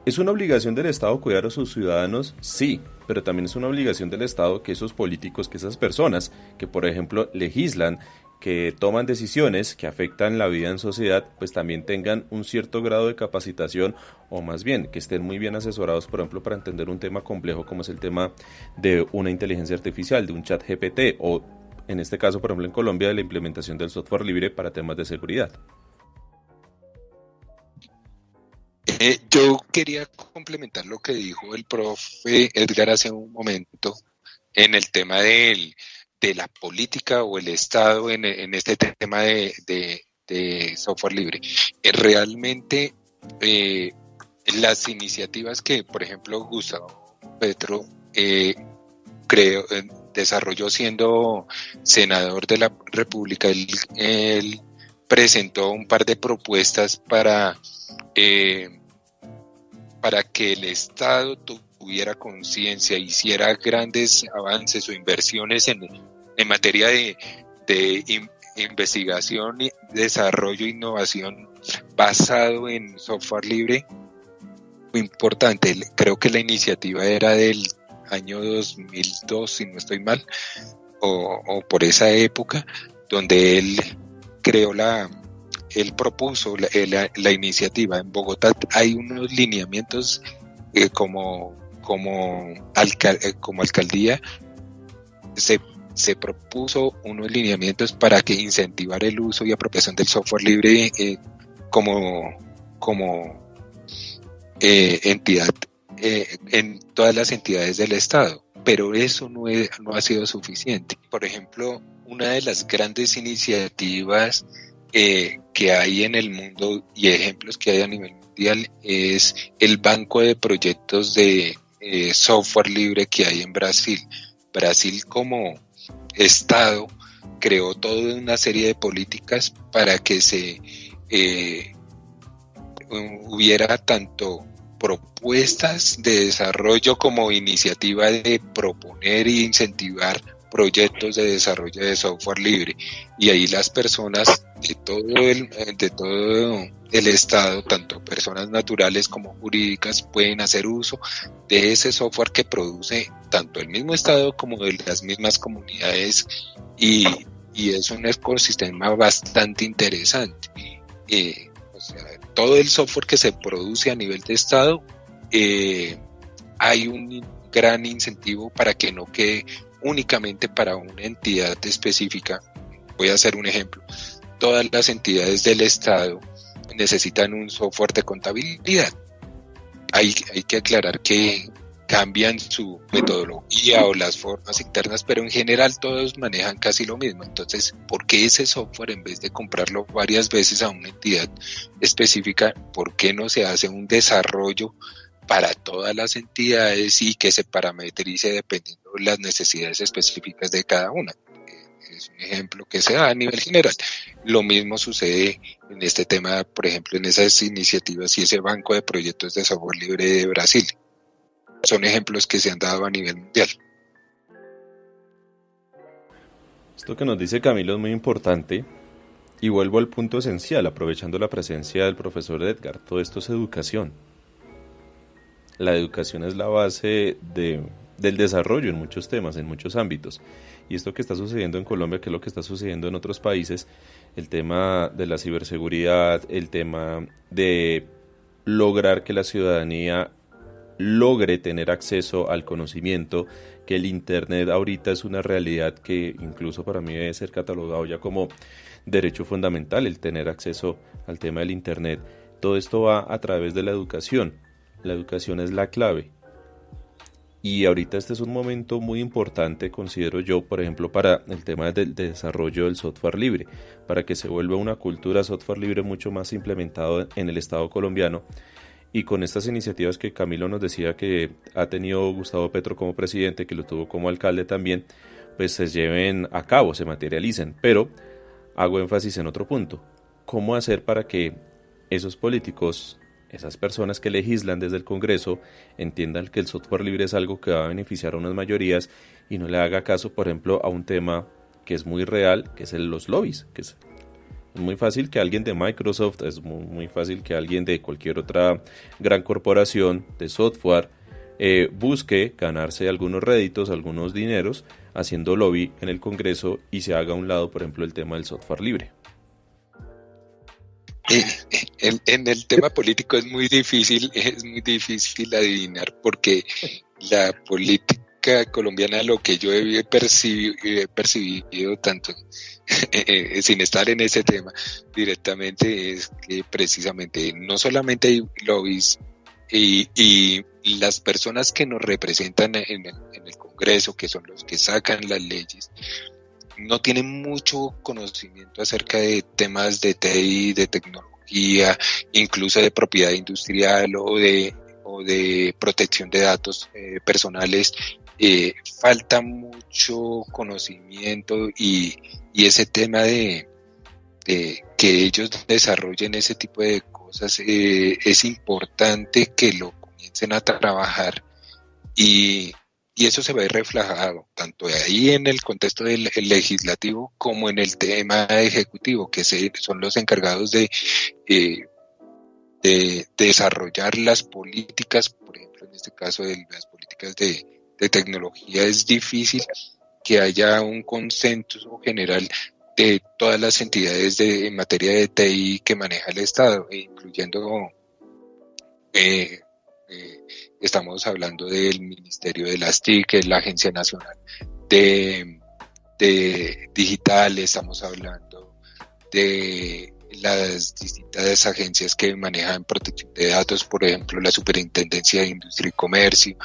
¿Es una obligación del Estado cuidar a sus ciudadanos? Sí, pero también es una obligación del Estado que esos políticos, que esas personas que, por ejemplo, legislan, que toman decisiones que afectan la vida en sociedad, pues también tengan un cierto grado de capacitación, o más bien que estén muy bien asesorados, por ejemplo, para entender un tema complejo como es el tema de una inteligencia artificial, de un chat GPT, o en este caso, por ejemplo, en Colombia, de la implementación del software libre para temas de seguridad. Yo quería complementar lo que dijo el profe Edgar hace un momento en el tema de la política o el Estado en este tema de software libre. Realmente las iniciativas que, por ejemplo, Gustavo Petro desarrolló siendo senador de la República, él presentó un par de propuestas para que el Estado tuviera conciencia, hiciera grandes avances o inversiones en materia de investigación, desarrollo e innovación basado en software libre. Muy importante, creo que la iniciativa era del año 2002, si no estoy mal, o por esa época, donde él propuso la iniciativa. En Bogotá hay unos lineamientos como alcaldía, se propuso unos lineamientos para que incentivar el uso y apropiación del software libre como entidad en todas las entidades del Estado, pero eso no ha sido suficiente. Por ejemplo, una de las grandes iniciativas que hay en el mundo y ejemplos que hay a nivel mundial es el banco de proyectos de software libre que hay en Brasil. Brasil como Estado creó toda una serie de políticas para que hubiera tanto propuestas de desarrollo como iniciativa de proponer e incentivar proyectos de desarrollo de software libre, y ahí las personas de todo el estado, tanto personas naturales como jurídicas, pueden hacer uso de ese software que produce tanto el mismo estado como de las mismas comunidades, y es un ecosistema bastante interesante. O sea, todo el software que se produce a nivel de estado, hay un gran incentivo para que no quede únicamente para una entidad específica. Voy a hacer un ejemplo. Todas las entidades del estado necesitan un software de contabilidad. Hay que aclarar que cambian su metodología o las formas internas, pero en general todos manejan casi lo mismo. Entonces, ¿por qué ese software, en vez de comprarlo varias veces a una entidad específica, por qué no se hace un desarrollo para todas las entidades y que se parametrice dependiendo de las necesidades específicas de cada una? Es un ejemplo que se da a nivel general. Lo mismo sucede en este tema, por ejemplo, en esas iniciativas y ese banco de proyectos de software libre de Brasil. Son ejemplos que se han dado a nivel mundial. Esto que nos dice Camilo es muy importante, y vuelvo al punto esencial, aprovechando la presencia del profesor Edgar. Todo esto es educación. La educación es la base del desarrollo en muchos temas, en muchos ámbitos. Y esto que está sucediendo en Colombia, que es lo que está sucediendo en otros países, el tema de la ciberseguridad, el tema de lograr que la ciudadanía logre tener acceso al conocimiento, que el Internet ahorita es una realidad que incluso para mí debe ser catalogado ya como derecho fundamental, el tener acceso al tema del Internet. Todo esto va a través de la educación. La educación es la clave. Y ahorita este es un momento muy importante, considero yo, por ejemplo, para el tema del desarrollo del software libre, para que se vuelva una cultura software libre mucho más implementado en el Estado colombiano. Y con estas iniciativas que Camilo nos decía que ha tenido Gustavo Petro como presidente, que lo tuvo como alcalde también, pues se lleven a cabo, se materialicen. Pero hago énfasis en otro punto: ¿cómo hacer para que esos políticos, esas personas que legislan desde el Congreso, entiendan que el software libre es algo que va a beneficiar a unas mayorías y no le haga caso, por ejemplo, a un tema que es muy real, que es los lobbies? Que es muy fácil que alguien de Microsoft, es muy fácil que alguien de cualquier otra gran corporación de software busque ganarse algunos réditos, algunos dineros, haciendo lobby en el Congreso, y se haga a un lado, por ejemplo, el tema del software libre. En el tema político es muy difícil adivinar, porque la política colombiana, lo que yo he percibido tanto sin estar en ese tema directamente, es que precisamente no solamente hay lobbies y las personas que nos representan en el Congreso, que son los que sacan las leyes, no tienen mucho conocimiento acerca de temas de TI, de tecnología, incluso de propiedad industrial o de protección de datos personales. Falta mucho conocimiento y ese tema de que ellos desarrollen ese tipo de cosas, es importante que lo comiencen a trabajar, y eso se ve reflejado tanto ahí en el contexto del legislativo como en el tema ejecutivo, que son los encargados de desarrollar las políticas. Por ejemplo, en este caso de las políticas de tecnología, es difícil que haya un consenso general de todas las entidades en materia de TI que maneja el Estado, incluyendo estamos hablando del Ministerio de las TIC, que es la Agencia Nacional de Digital, estamos hablando de las distintas agencias que manejan protección de datos, por ejemplo, la Superintendencia de Industria y Comercio,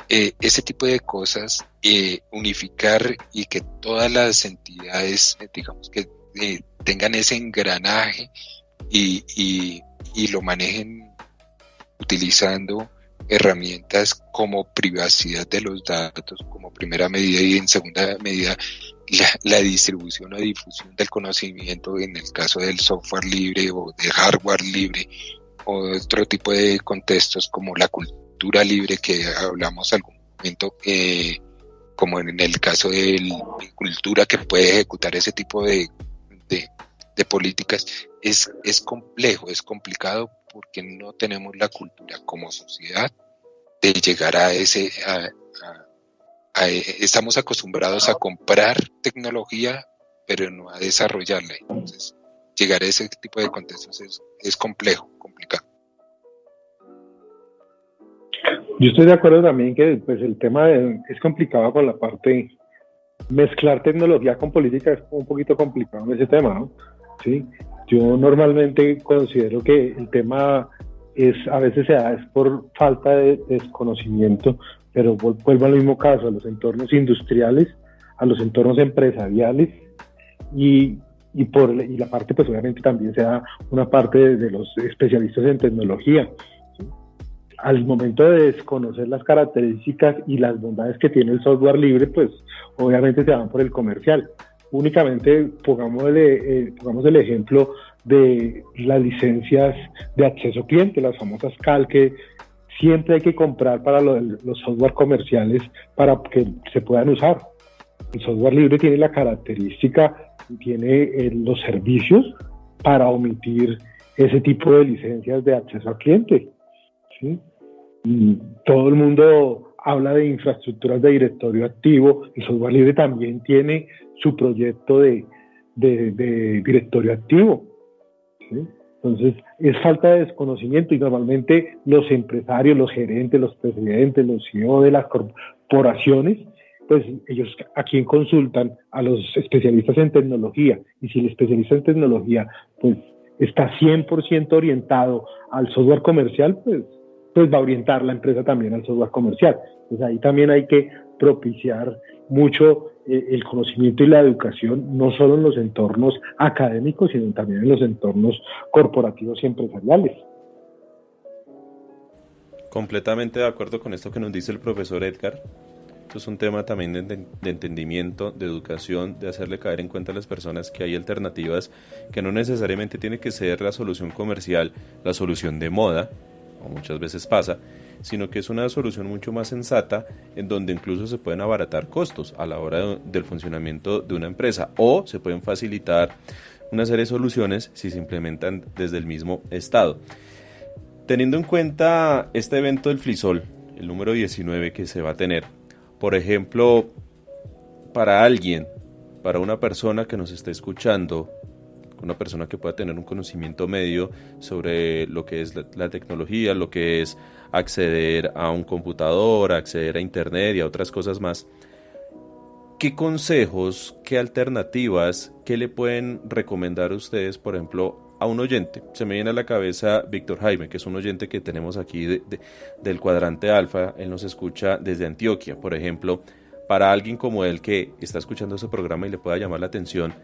ese tipo de cosas, unificar y que todas las entidades, digamos, que tengan ese engranaje y lo manejen utilizando herramientas como privacidad de los datos como primera medida, y en segunda medida la distribución o difusión del conocimiento en el caso del software libre o de hardware libre otro tipo de contextos como la cultura libre que hablamos algún momento, como en el caso de la cultura que puede ejecutar ese tipo de políticas, es complejo, es complicado porque no tenemos la cultura como sociedad de llegar a estamos acostumbrados a comprar tecnología, pero no a desarrollarla. Entonces, llegar a ese tipo de contextos es complejo, complicado. Yo estoy de acuerdo también que pues, el tema es complicado con la parte, mezclar tecnología con política es un poquito complicado en ese tema, ¿no? Sí, yo normalmente considero que el tema a veces se da es por falta de desconocimiento, pero vuelvo al mismo caso, a los entornos industriales, a los entornos empresariales y la parte pues obviamente también se da una parte de los especialistas en tecnología. ¿Sí? Al momento de desconocer las características y las bondades que tiene el software libre, pues obviamente se van por el comercial. Únicamente pongamos el ejemplo de las licencias de acceso cliente, las famosas CAL, que siempre hay que comprar para los software comerciales para que se puedan usar. El software libre tiene la característica, tiene los servicios para omitir ese tipo de licencias de acceso al cliente. ¿Sí? Y todo el mundo habla de infraestructuras de directorio activo. El software libre también tiene su proyecto de directorio activo. ¿Sí? Entonces, es falta de desconocimiento y normalmente los empresarios, los gerentes, los presidentes, los CEO de las corporaciones, pues ellos a quién consultan, a los especialistas en tecnología. Y si el especialista en tecnología pues está 100% orientado al software comercial, pues va a orientar la empresa también al software comercial. Entonces ahí también hay que propiciar mucho el conocimiento y la educación, no solo en los entornos académicos, sino también en los entornos corporativos y empresariales. Completamente de acuerdo con esto que nos dice el profesor Edgar. Esto es un tema también de entendimiento, de educación, de hacerle caer en cuenta a las personas que hay alternativas, que no necesariamente tiene que ser la solución comercial, la solución de moda, como muchas veces pasa, sino que es una solución mucho más sensata, en donde incluso se pueden abaratar costos a la hora del funcionamiento de una empresa, o se pueden facilitar una serie de soluciones si se implementan desde el mismo estado. Teniendo en cuenta este evento del FLISOL, el número 19 que se va a tener, por ejemplo, para una persona que nos esté escuchando, una persona que pueda tener un conocimiento medio sobre lo que es la tecnología, lo que es acceder a un computador, acceder a internet y a otras cosas más, ¿qué consejos, qué alternativas, qué le pueden recomendar a ustedes, por ejemplo, a un oyente? Se me viene a la cabeza Víctor Jaime, que es un oyente que tenemos aquí del Cuadrante Alfa. Él nos escucha desde Antioquia, por ejemplo. Para alguien como él que está escuchando ese programa y le pueda llamar la atención,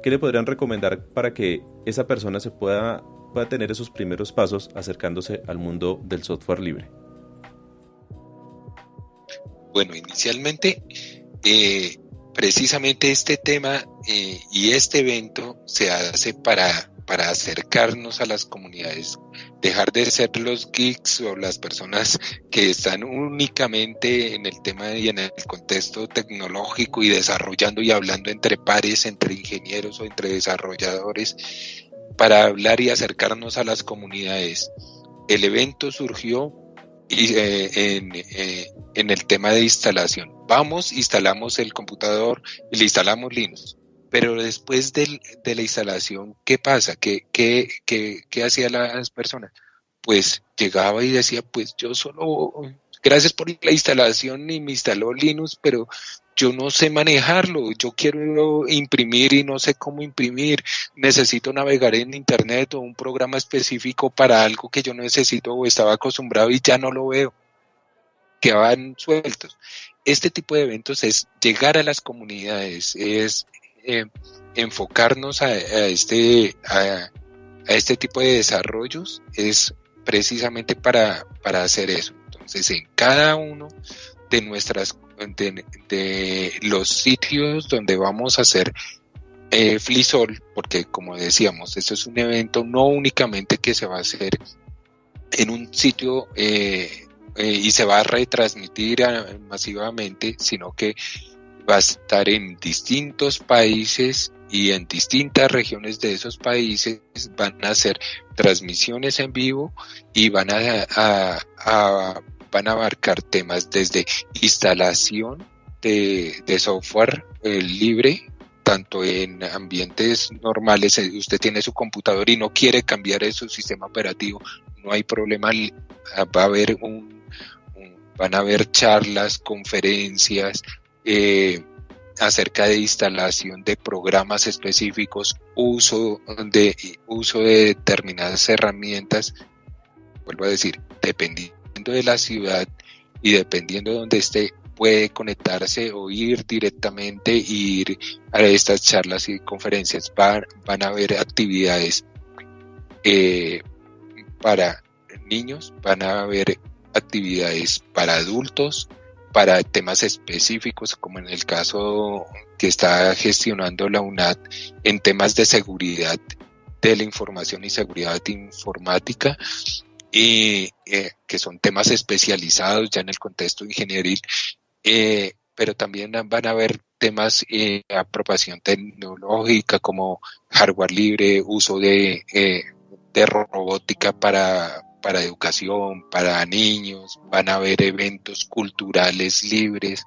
¿qué le podrían recomendar para que esa persona se pueda tener esos primeros pasos acercándose al mundo del software libre? Bueno, inicialmente, precisamente este tema y este evento se hace para acercarnos a las comunidades, dejar de ser los geeks o las personas que están únicamente en el tema y en el contexto tecnológico y desarrollando y hablando entre pares, entre ingenieros o entre desarrolladores, para hablar y acercarnos a las comunidades. El evento surgió en el tema de instalación. Vamos, instalamos el computador y le instalamos Linux. Pero después de la instalación, ¿qué pasa? ¿Qué hacían las personas? Pues llegaba y decía, pues yo solo, gracias por la instalación y me instaló Linux, pero yo no sé manejarlo, yo quiero imprimir y no sé cómo imprimir, necesito navegar en internet o un programa específico para algo que yo necesito o estaba acostumbrado y ya no lo veo, quedaban sueltos. Este tipo de eventos es llegar a las comunidades, es enfocarnos a este tipo de desarrollos, es precisamente para hacer eso. Entonces, en cada uno de los sitios donde vamos a hacer FLISOL, porque como decíamos, esto es un evento no únicamente que se va a hacer en un sitio y se va a retransmitir masivamente, sino que va a estar en distintos países y en distintas regiones de esos países. Van a hacer transmisiones en vivo y van a abarcar temas desde instalación de software libre, tanto en ambientes normales. Usted tiene su computador y no quiere cambiar su sistema operativo, no hay problema. Va a haber van a haber charlas, conferencias acerca de instalación de programas específicos, uso de determinadas herramientas. Vuelvo a decir, dependiendo de la ciudad y dependiendo de donde esté, puede conectarse o ir directamente ir a estas charlas y conferencias. Van a haber actividades para niños, van a haber actividades para adultos, para temas específicos, como en el caso que está gestionando la UNAD en temas de seguridad de la información y seguridad informática, y que son temas especializados ya en el contexto ingenieril, pero también van a haber temas de apropiación tecnológica como hardware libre, uso de robótica para educación, para niños. Van a haber eventos culturales libres.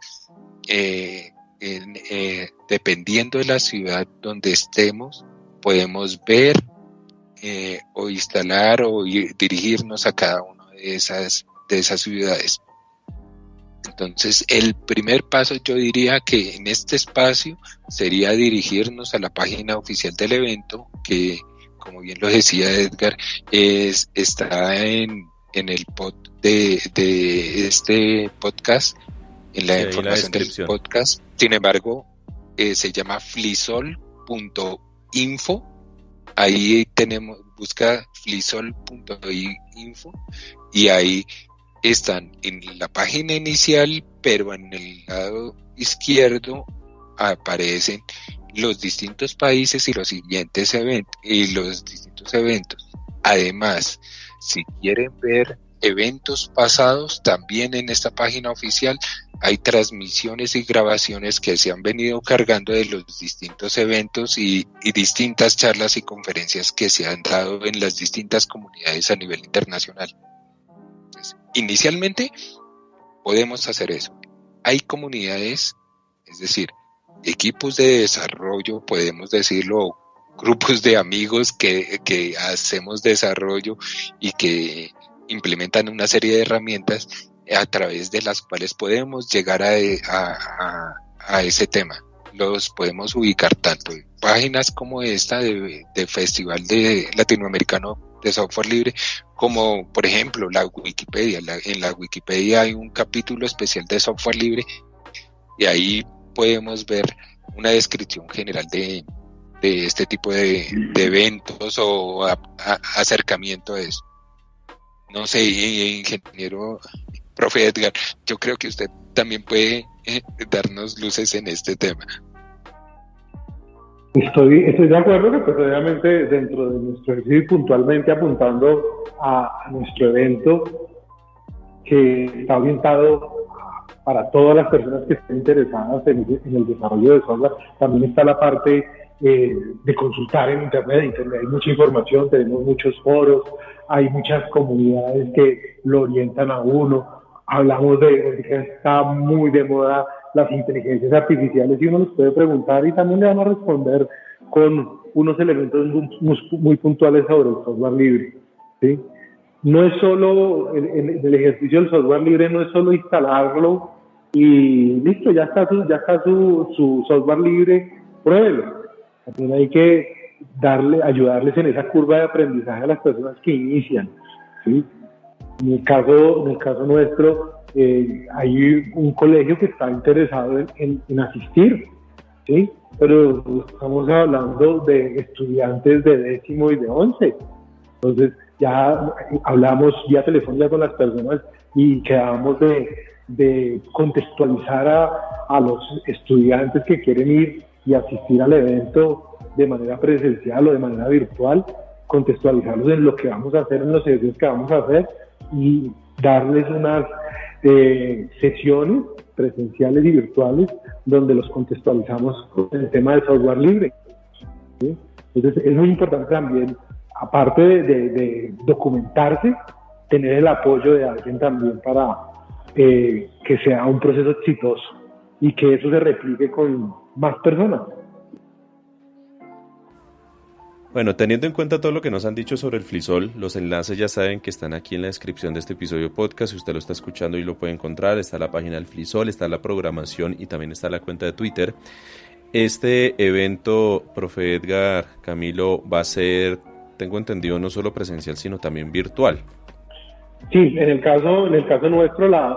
Dependiendo de la ciudad donde estemos, podemos ver o instalar o dirigirnos a cada una de esas ciudades. Entonces, el primer paso, yo diría que en este espacio sería dirigirnos a la página oficial del evento, que, como bien lo decía Edgar, está en el post de este podcast, en la información del podcast. Sin embargo, se llama flisol.info. Ahí busca flisol.info y ahí están en la página inicial, pero en el lado izquierdo aparecen los distintos países y los siguientes distintos eventos. Además, si quieren ver eventos pasados, también en esta página oficial hay transmisiones y grabaciones que se han venido cargando de los distintos eventos y distintas charlas y conferencias que se han dado en las distintas comunidades a nivel internacional. Entonces, inicialmente podemos hacer eso. Hay comunidades, es decir, equipos de desarrollo, podemos decirlo, grupos de amigos que hacemos desarrollo y que implementan una serie de herramientas a través de las cuales podemos llegar a ese tema. Los podemos ubicar tanto en páginas como esta de Festival Latinoamericano de Software Libre, como por ejemplo la Wikipedia. En la Wikipedia hay un capítulo especial de software libre y ahí podemos ver una descripción general de este tipo de eventos o acercamiento a eso. No sé, ingeniero, profe Edgar, yo creo que usted también puede darnos luces en este tema. Estoy de acuerdo que pues obviamente dentro de nuestro ejercicio, puntualmente apuntando a nuestro evento, que está orientado para todas las personas que estén interesadas en el desarrollo de software. También está la parte de consultar en Internet. Hay mucha información, tenemos muchos foros, hay muchas comunidades que lo orientan a uno. Hablamos de que está muy de moda las inteligencias artificiales y uno les puede preguntar y también le van a responder con unos elementos muy puntuales sobre el software libre, ¿sí? No es solo el ejercicio del software libre, no es solo instalarlo y listo, ya está su software libre, pruébelo. También hay que ayudarles en esa curva de aprendizaje a las personas que inician, ¿sí? En el caso nuestro, hay un colegio que está interesado en asistir, ¿sí? Pero estamos hablando de estudiantes de 10º y de 11. Entonces ya hablamos vía telefónica con las personas y quedamos de contextualizar a los estudiantes que quieren ir y asistir al evento de manera presencial o de manera virtual, contextualizarlos en lo que vamos a hacer, en los ejercicios que vamos a hacer y darles unas sesiones presenciales y virtuales donde los contextualizamos con el tema del software libre, ¿sí? Entonces es muy importante también, aparte de documentarse, tener el apoyo de alguien también para que sea un proceso exitoso y que eso se replique con más personas. Bueno, teniendo en cuenta todo lo que nos han dicho sobre el FLISOL, los enlaces ya saben que están aquí en la descripción de este episodio podcast. Si usted lo está escuchando y lo puede encontrar, está la página del FLISOL, está la programación y también está la cuenta de Twitter. Este evento, profe Edgar, Camilo, va a ser, tengo entendido, no solo presencial, sino también virtual. Sí, en el caso nuestro, la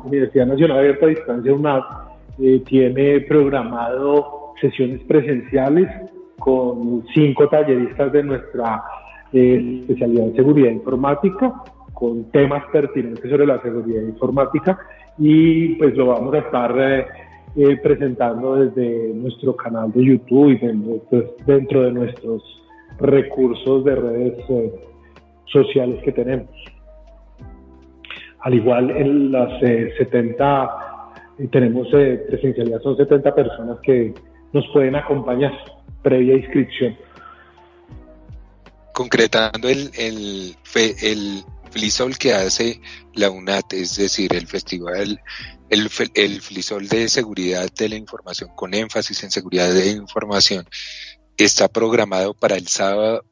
Universidad Nacional Abierta a Distancia, UNAD, tiene programado sesiones presenciales con 5 talleristas de nuestra especialidad en seguridad informática, con temas pertinentes sobre la seguridad informática, y pues lo vamos a estar presentando desde nuestro canal de YouTube y dentro de nuestros recursos de redes sociales que tenemos. Al igual en las 70, tenemos presencialidad, son 70 personas que nos pueden acompañar previa inscripción. Concretando el FLISOL que hace la UNAD, es decir, el festival, el FLISOL de seguridad de la información, con énfasis en seguridad de información, está programado para el sábado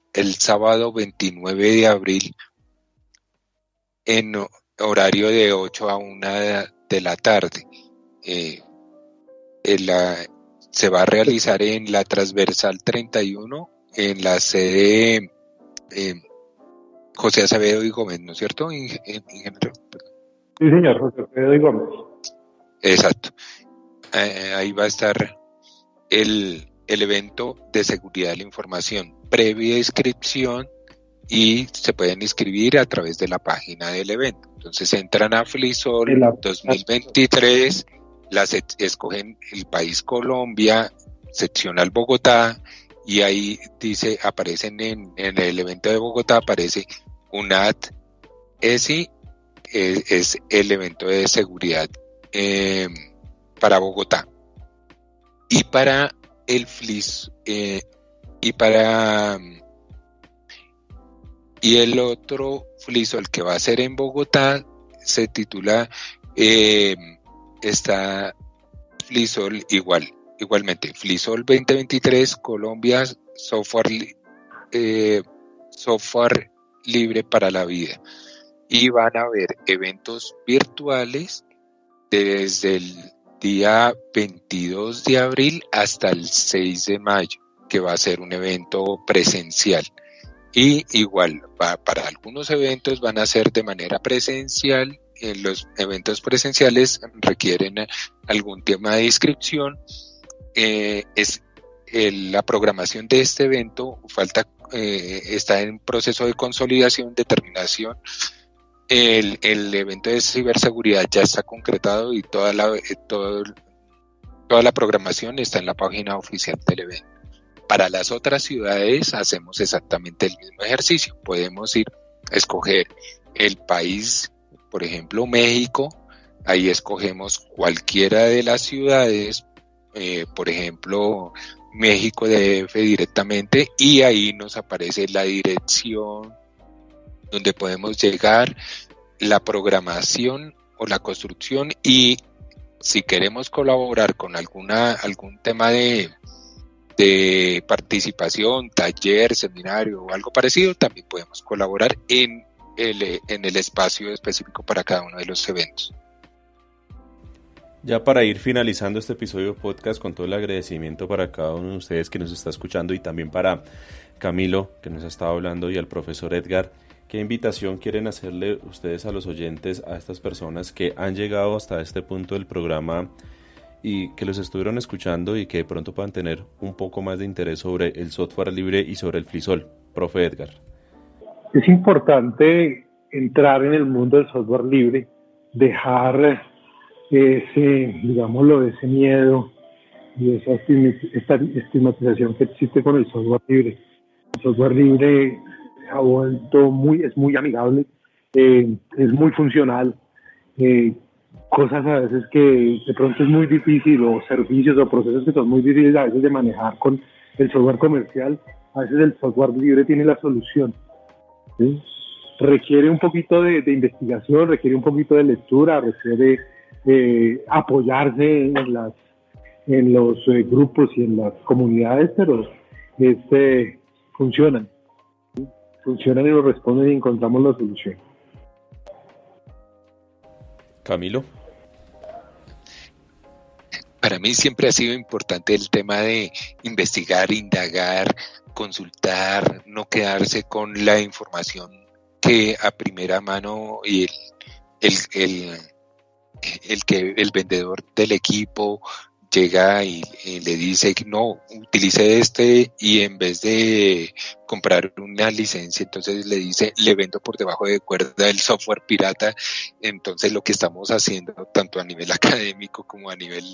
29 de abril en horario de 8 a 1 de la tarde. Se va a realizar en la transversal 31, en la sede José Acevedo y Gómez, ¿no es cierto? Ingeniero. Sí, señor, José Acevedo y Gómez. Exacto. Ahí va a estar el evento de seguridad de la información, previa inscripción, y se pueden inscribir a través de la página del evento. Entonces entran a FLISOL 2023, escogen el país Colombia, seccional Bogotá, y ahí aparecen en el evento de Bogotá, aparece UNAD ESI, es el evento de seguridad para Bogotá. Y para el FLIS, y el otro FLISOL que va a ser en Bogotá se titula está FLISOL igualmente FLISOL 2023 Colombia software libre para la vida, y van a haber eventos virtuales desde el día 22 de abril hasta el 6 de mayo, que va a ser un evento presencial. Y igual, para algunos eventos van a ser de manera presencial. Los eventos presenciales requieren algún tema de inscripción. La programación de este evento está en proceso de consolidación, determinación. El evento de ciberseguridad ya está concretado y toda la programación está en la página oficial del evento. Para las otras ciudades hacemos exactamente el mismo ejercicio. Podemos escoger el país, por ejemplo México, ahí escogemos cualquiera de las ciudades, por ejemplo México DF directamente, y ahí nos aparece la dirección donde podemos llegar, la programación o la construcción, y si queremos colaborar con algún tema de participación, taller, seminario o algo parecido, también podemos colaborar en el espacio específico para cada uno de los eventos. Ya para ir finalizando este episodio podcast, con todo el agradecimiento para cada uno de ustedes que nos está escuchando, y también para Camilo, que nos ha estado hablando, y al profesor Edgar, ¿qué invitación quieren hacerle ustedes a los oyentes, a estas personas que han llegado hasta este punto del programa y que los estuvieron escuchando y que de pronto puedan tener un poco más de interés sobre el software libre y sobre el FLISOL? Profe Edgar. Es importante entrar en el mundo del software libre, dejar ese miedo y esa estigmatización que existe con el software libre. El software libre ha vuelto es muy amigable, es muy funcional. Cosas a veces que de pronto es muy difícil, o servicios o procesos que son muy difíciles a veces de manejar con el software comercial, a veces el software libre tiene la solución, ¿sí? Requiere un poquito de investigación, requiere un poquito de lectura, requiere apoyarse en los grupos y en las comunidades, pero funcionan, ¿sí? Funcionan y nos responden y encontramos la solución. Camilo. Para mí siempre ha sido importante el tema de investigar, indagar, consultar, no quedarse con la información que a primera mano y el vendedor del equipo llega y le dice no, utilice y en vez de comprar una licencia, entonces le vendo por debajo de cuerda el software pirata. Entonces lo que estamos haciendo, tanto a nivel académico como a nivel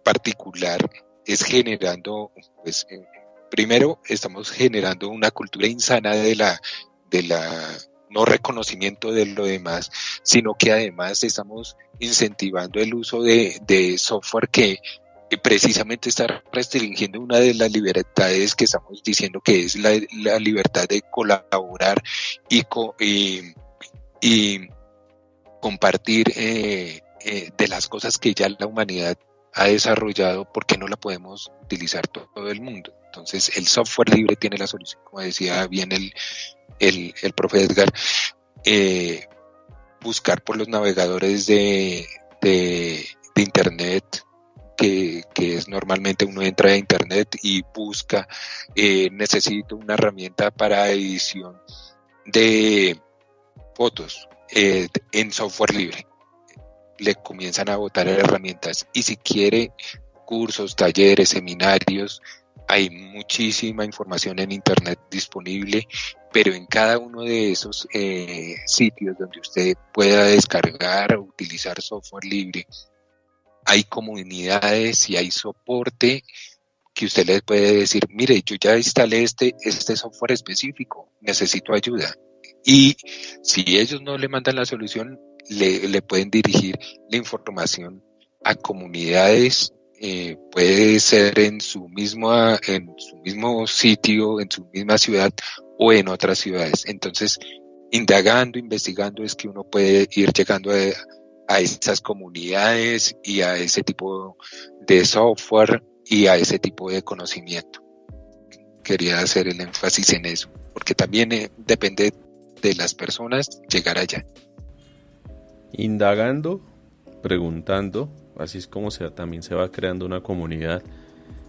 particular, es generando, pues, primero estamos generando una cultura insana de la no reconocimiento de lo demás, sino que además estamos incentivando el uso de software que precisamente está restringiendo una de las libertades que estamos diciendo que es la libertad de colaborar y compartir de las cosas que ya la humanidad ha desarrollado. ¿Por qué no la podemos utilizar todo el mundo? Entonces el software libre tiene la solución, como decía bien el profe Edgar, buscar por los navegadores de internet, que es normalmente uno entra a internet y busca, necesito una herramienta para edición de fotos en software libre. Le comienzan a botar herramientas, y si quiere cursos, talleres, seminarios, hay muchísima información en internet disponible, pero en cada uno de esos sitios donde usted pueda descargar o utilizar software libre, hay comunidades y hay soporte que usted les puede decir, mire, yo ya instalé este software específico, necesito ayuda. Y si ellos no le mandan la solución, le pueden dirigir la información a comunidades, puede ser en su mismo sitio, en su misma ciudad o en otras ciudades. Entonces, indagando, investigando, es que uno puede ir llegando a esas comunidades y a ese tipo de software y a ese tipo de conocimiento. Quería hacer el énfasis en eso, porque también depende de las personas llegar allá. Indagando, preguntando, así es como también se va creando una comunidad,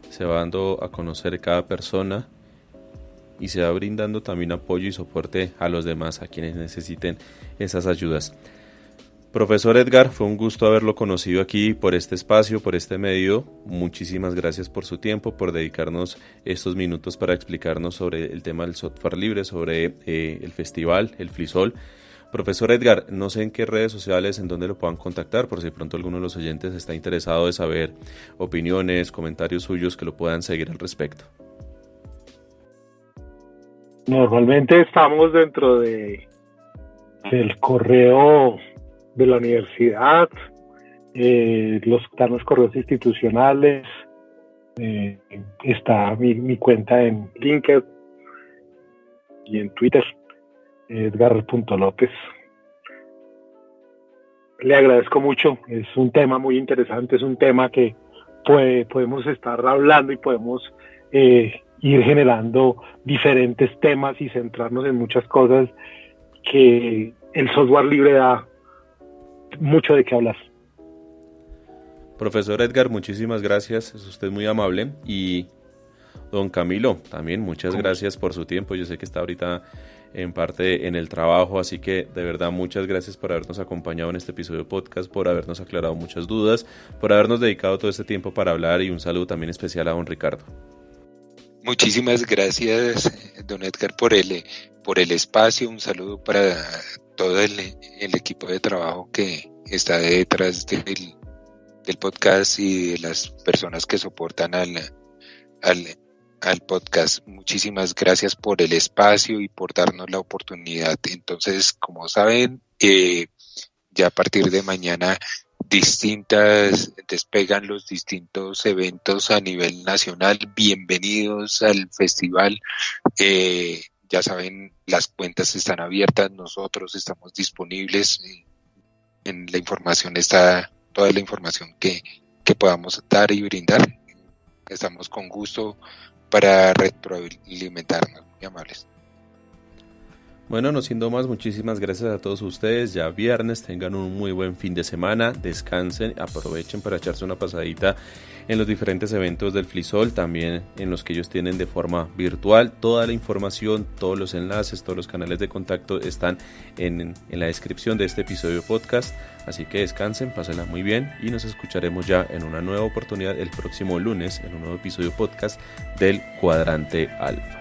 se va dando a conocer cada persona y se va brindando también apoyo y soporte a los demás, a quienes necesiten esas ayudas. Profesor Edgar, fue un gusto haberlo conocido aquí por este espacio, por este medio. Muchísimas gracias por su tiempo, por dedicarnos estos minutos para explicarnos sobre el tema del software libre, sobre el festival, el FLISOL. Profesor Edgar, no sé en qué redes sociales, en dónde lo puedan contactar, por si de pronto alguno de los oyentes está interesado de saber opiniones, comentarios suyos, que lo puedan seguir al respecto. Normalmente estamos dentro del correo de la universidad, están los correos institucionales, está mi cuenta en LinkedIn y en Twitter, Edgar.López. Le agradezco mucho, es un tema muy interesante, es un tema que podemos estar hablando y podemos ir generando diferentes temas y centrarnos en muchas cosas que el software libre da mucho de qué hablar. Profesor Edgar, muchísimas gracias, es usted muy amable. Y don Camilo, también muchas gracias por su tiempo. Yo sé que está ahorita en parte en el trabajo, así que de verdad muchas gracias por habernos acompañado en este episodio de podcast, por habernos aclarado muchas dudas, por habernos dedicado todo este tiempo para hablar, y un saludo también especial a don Ricardo. Muchísimas gracias, don Edgar, por el espacio. Un saludo para todo el equipo de trabajo que está detrás del podcast y de las personas que soportan al al podcast. Muchísimas gracias por el espacio y por darnos la oportunidad. Entonces, como saben, ya a partir de mañana despegan los distintos eventos a nivel nacional. Bienvenidos al festival. Ya saben, las cuentas están abiertas, nosotros estamos disponibles. En la información está toda la información que podamos dar y brindar. Estamos con gusto para retroalimentarnos. Muy amables. Bueno, no siendo más, muchísimas gracias a todos ustedes. Ya viernes, tengan un muy buen fin de semana, descansen, aprovechen para echarse una pasadita en los diferentes eventos del FLISOL, también en los que ellos tienen de forma virtual. Toda la información, todos los enlaces, todos los canales de contacto están en la descripción de este episodio de podcast. Así que descansen, pásenla muy bien y nos escucharemos ya en una nueva oportunidad el próximo lunes en un nuevo episodio podcast del Cuadrante Alfa.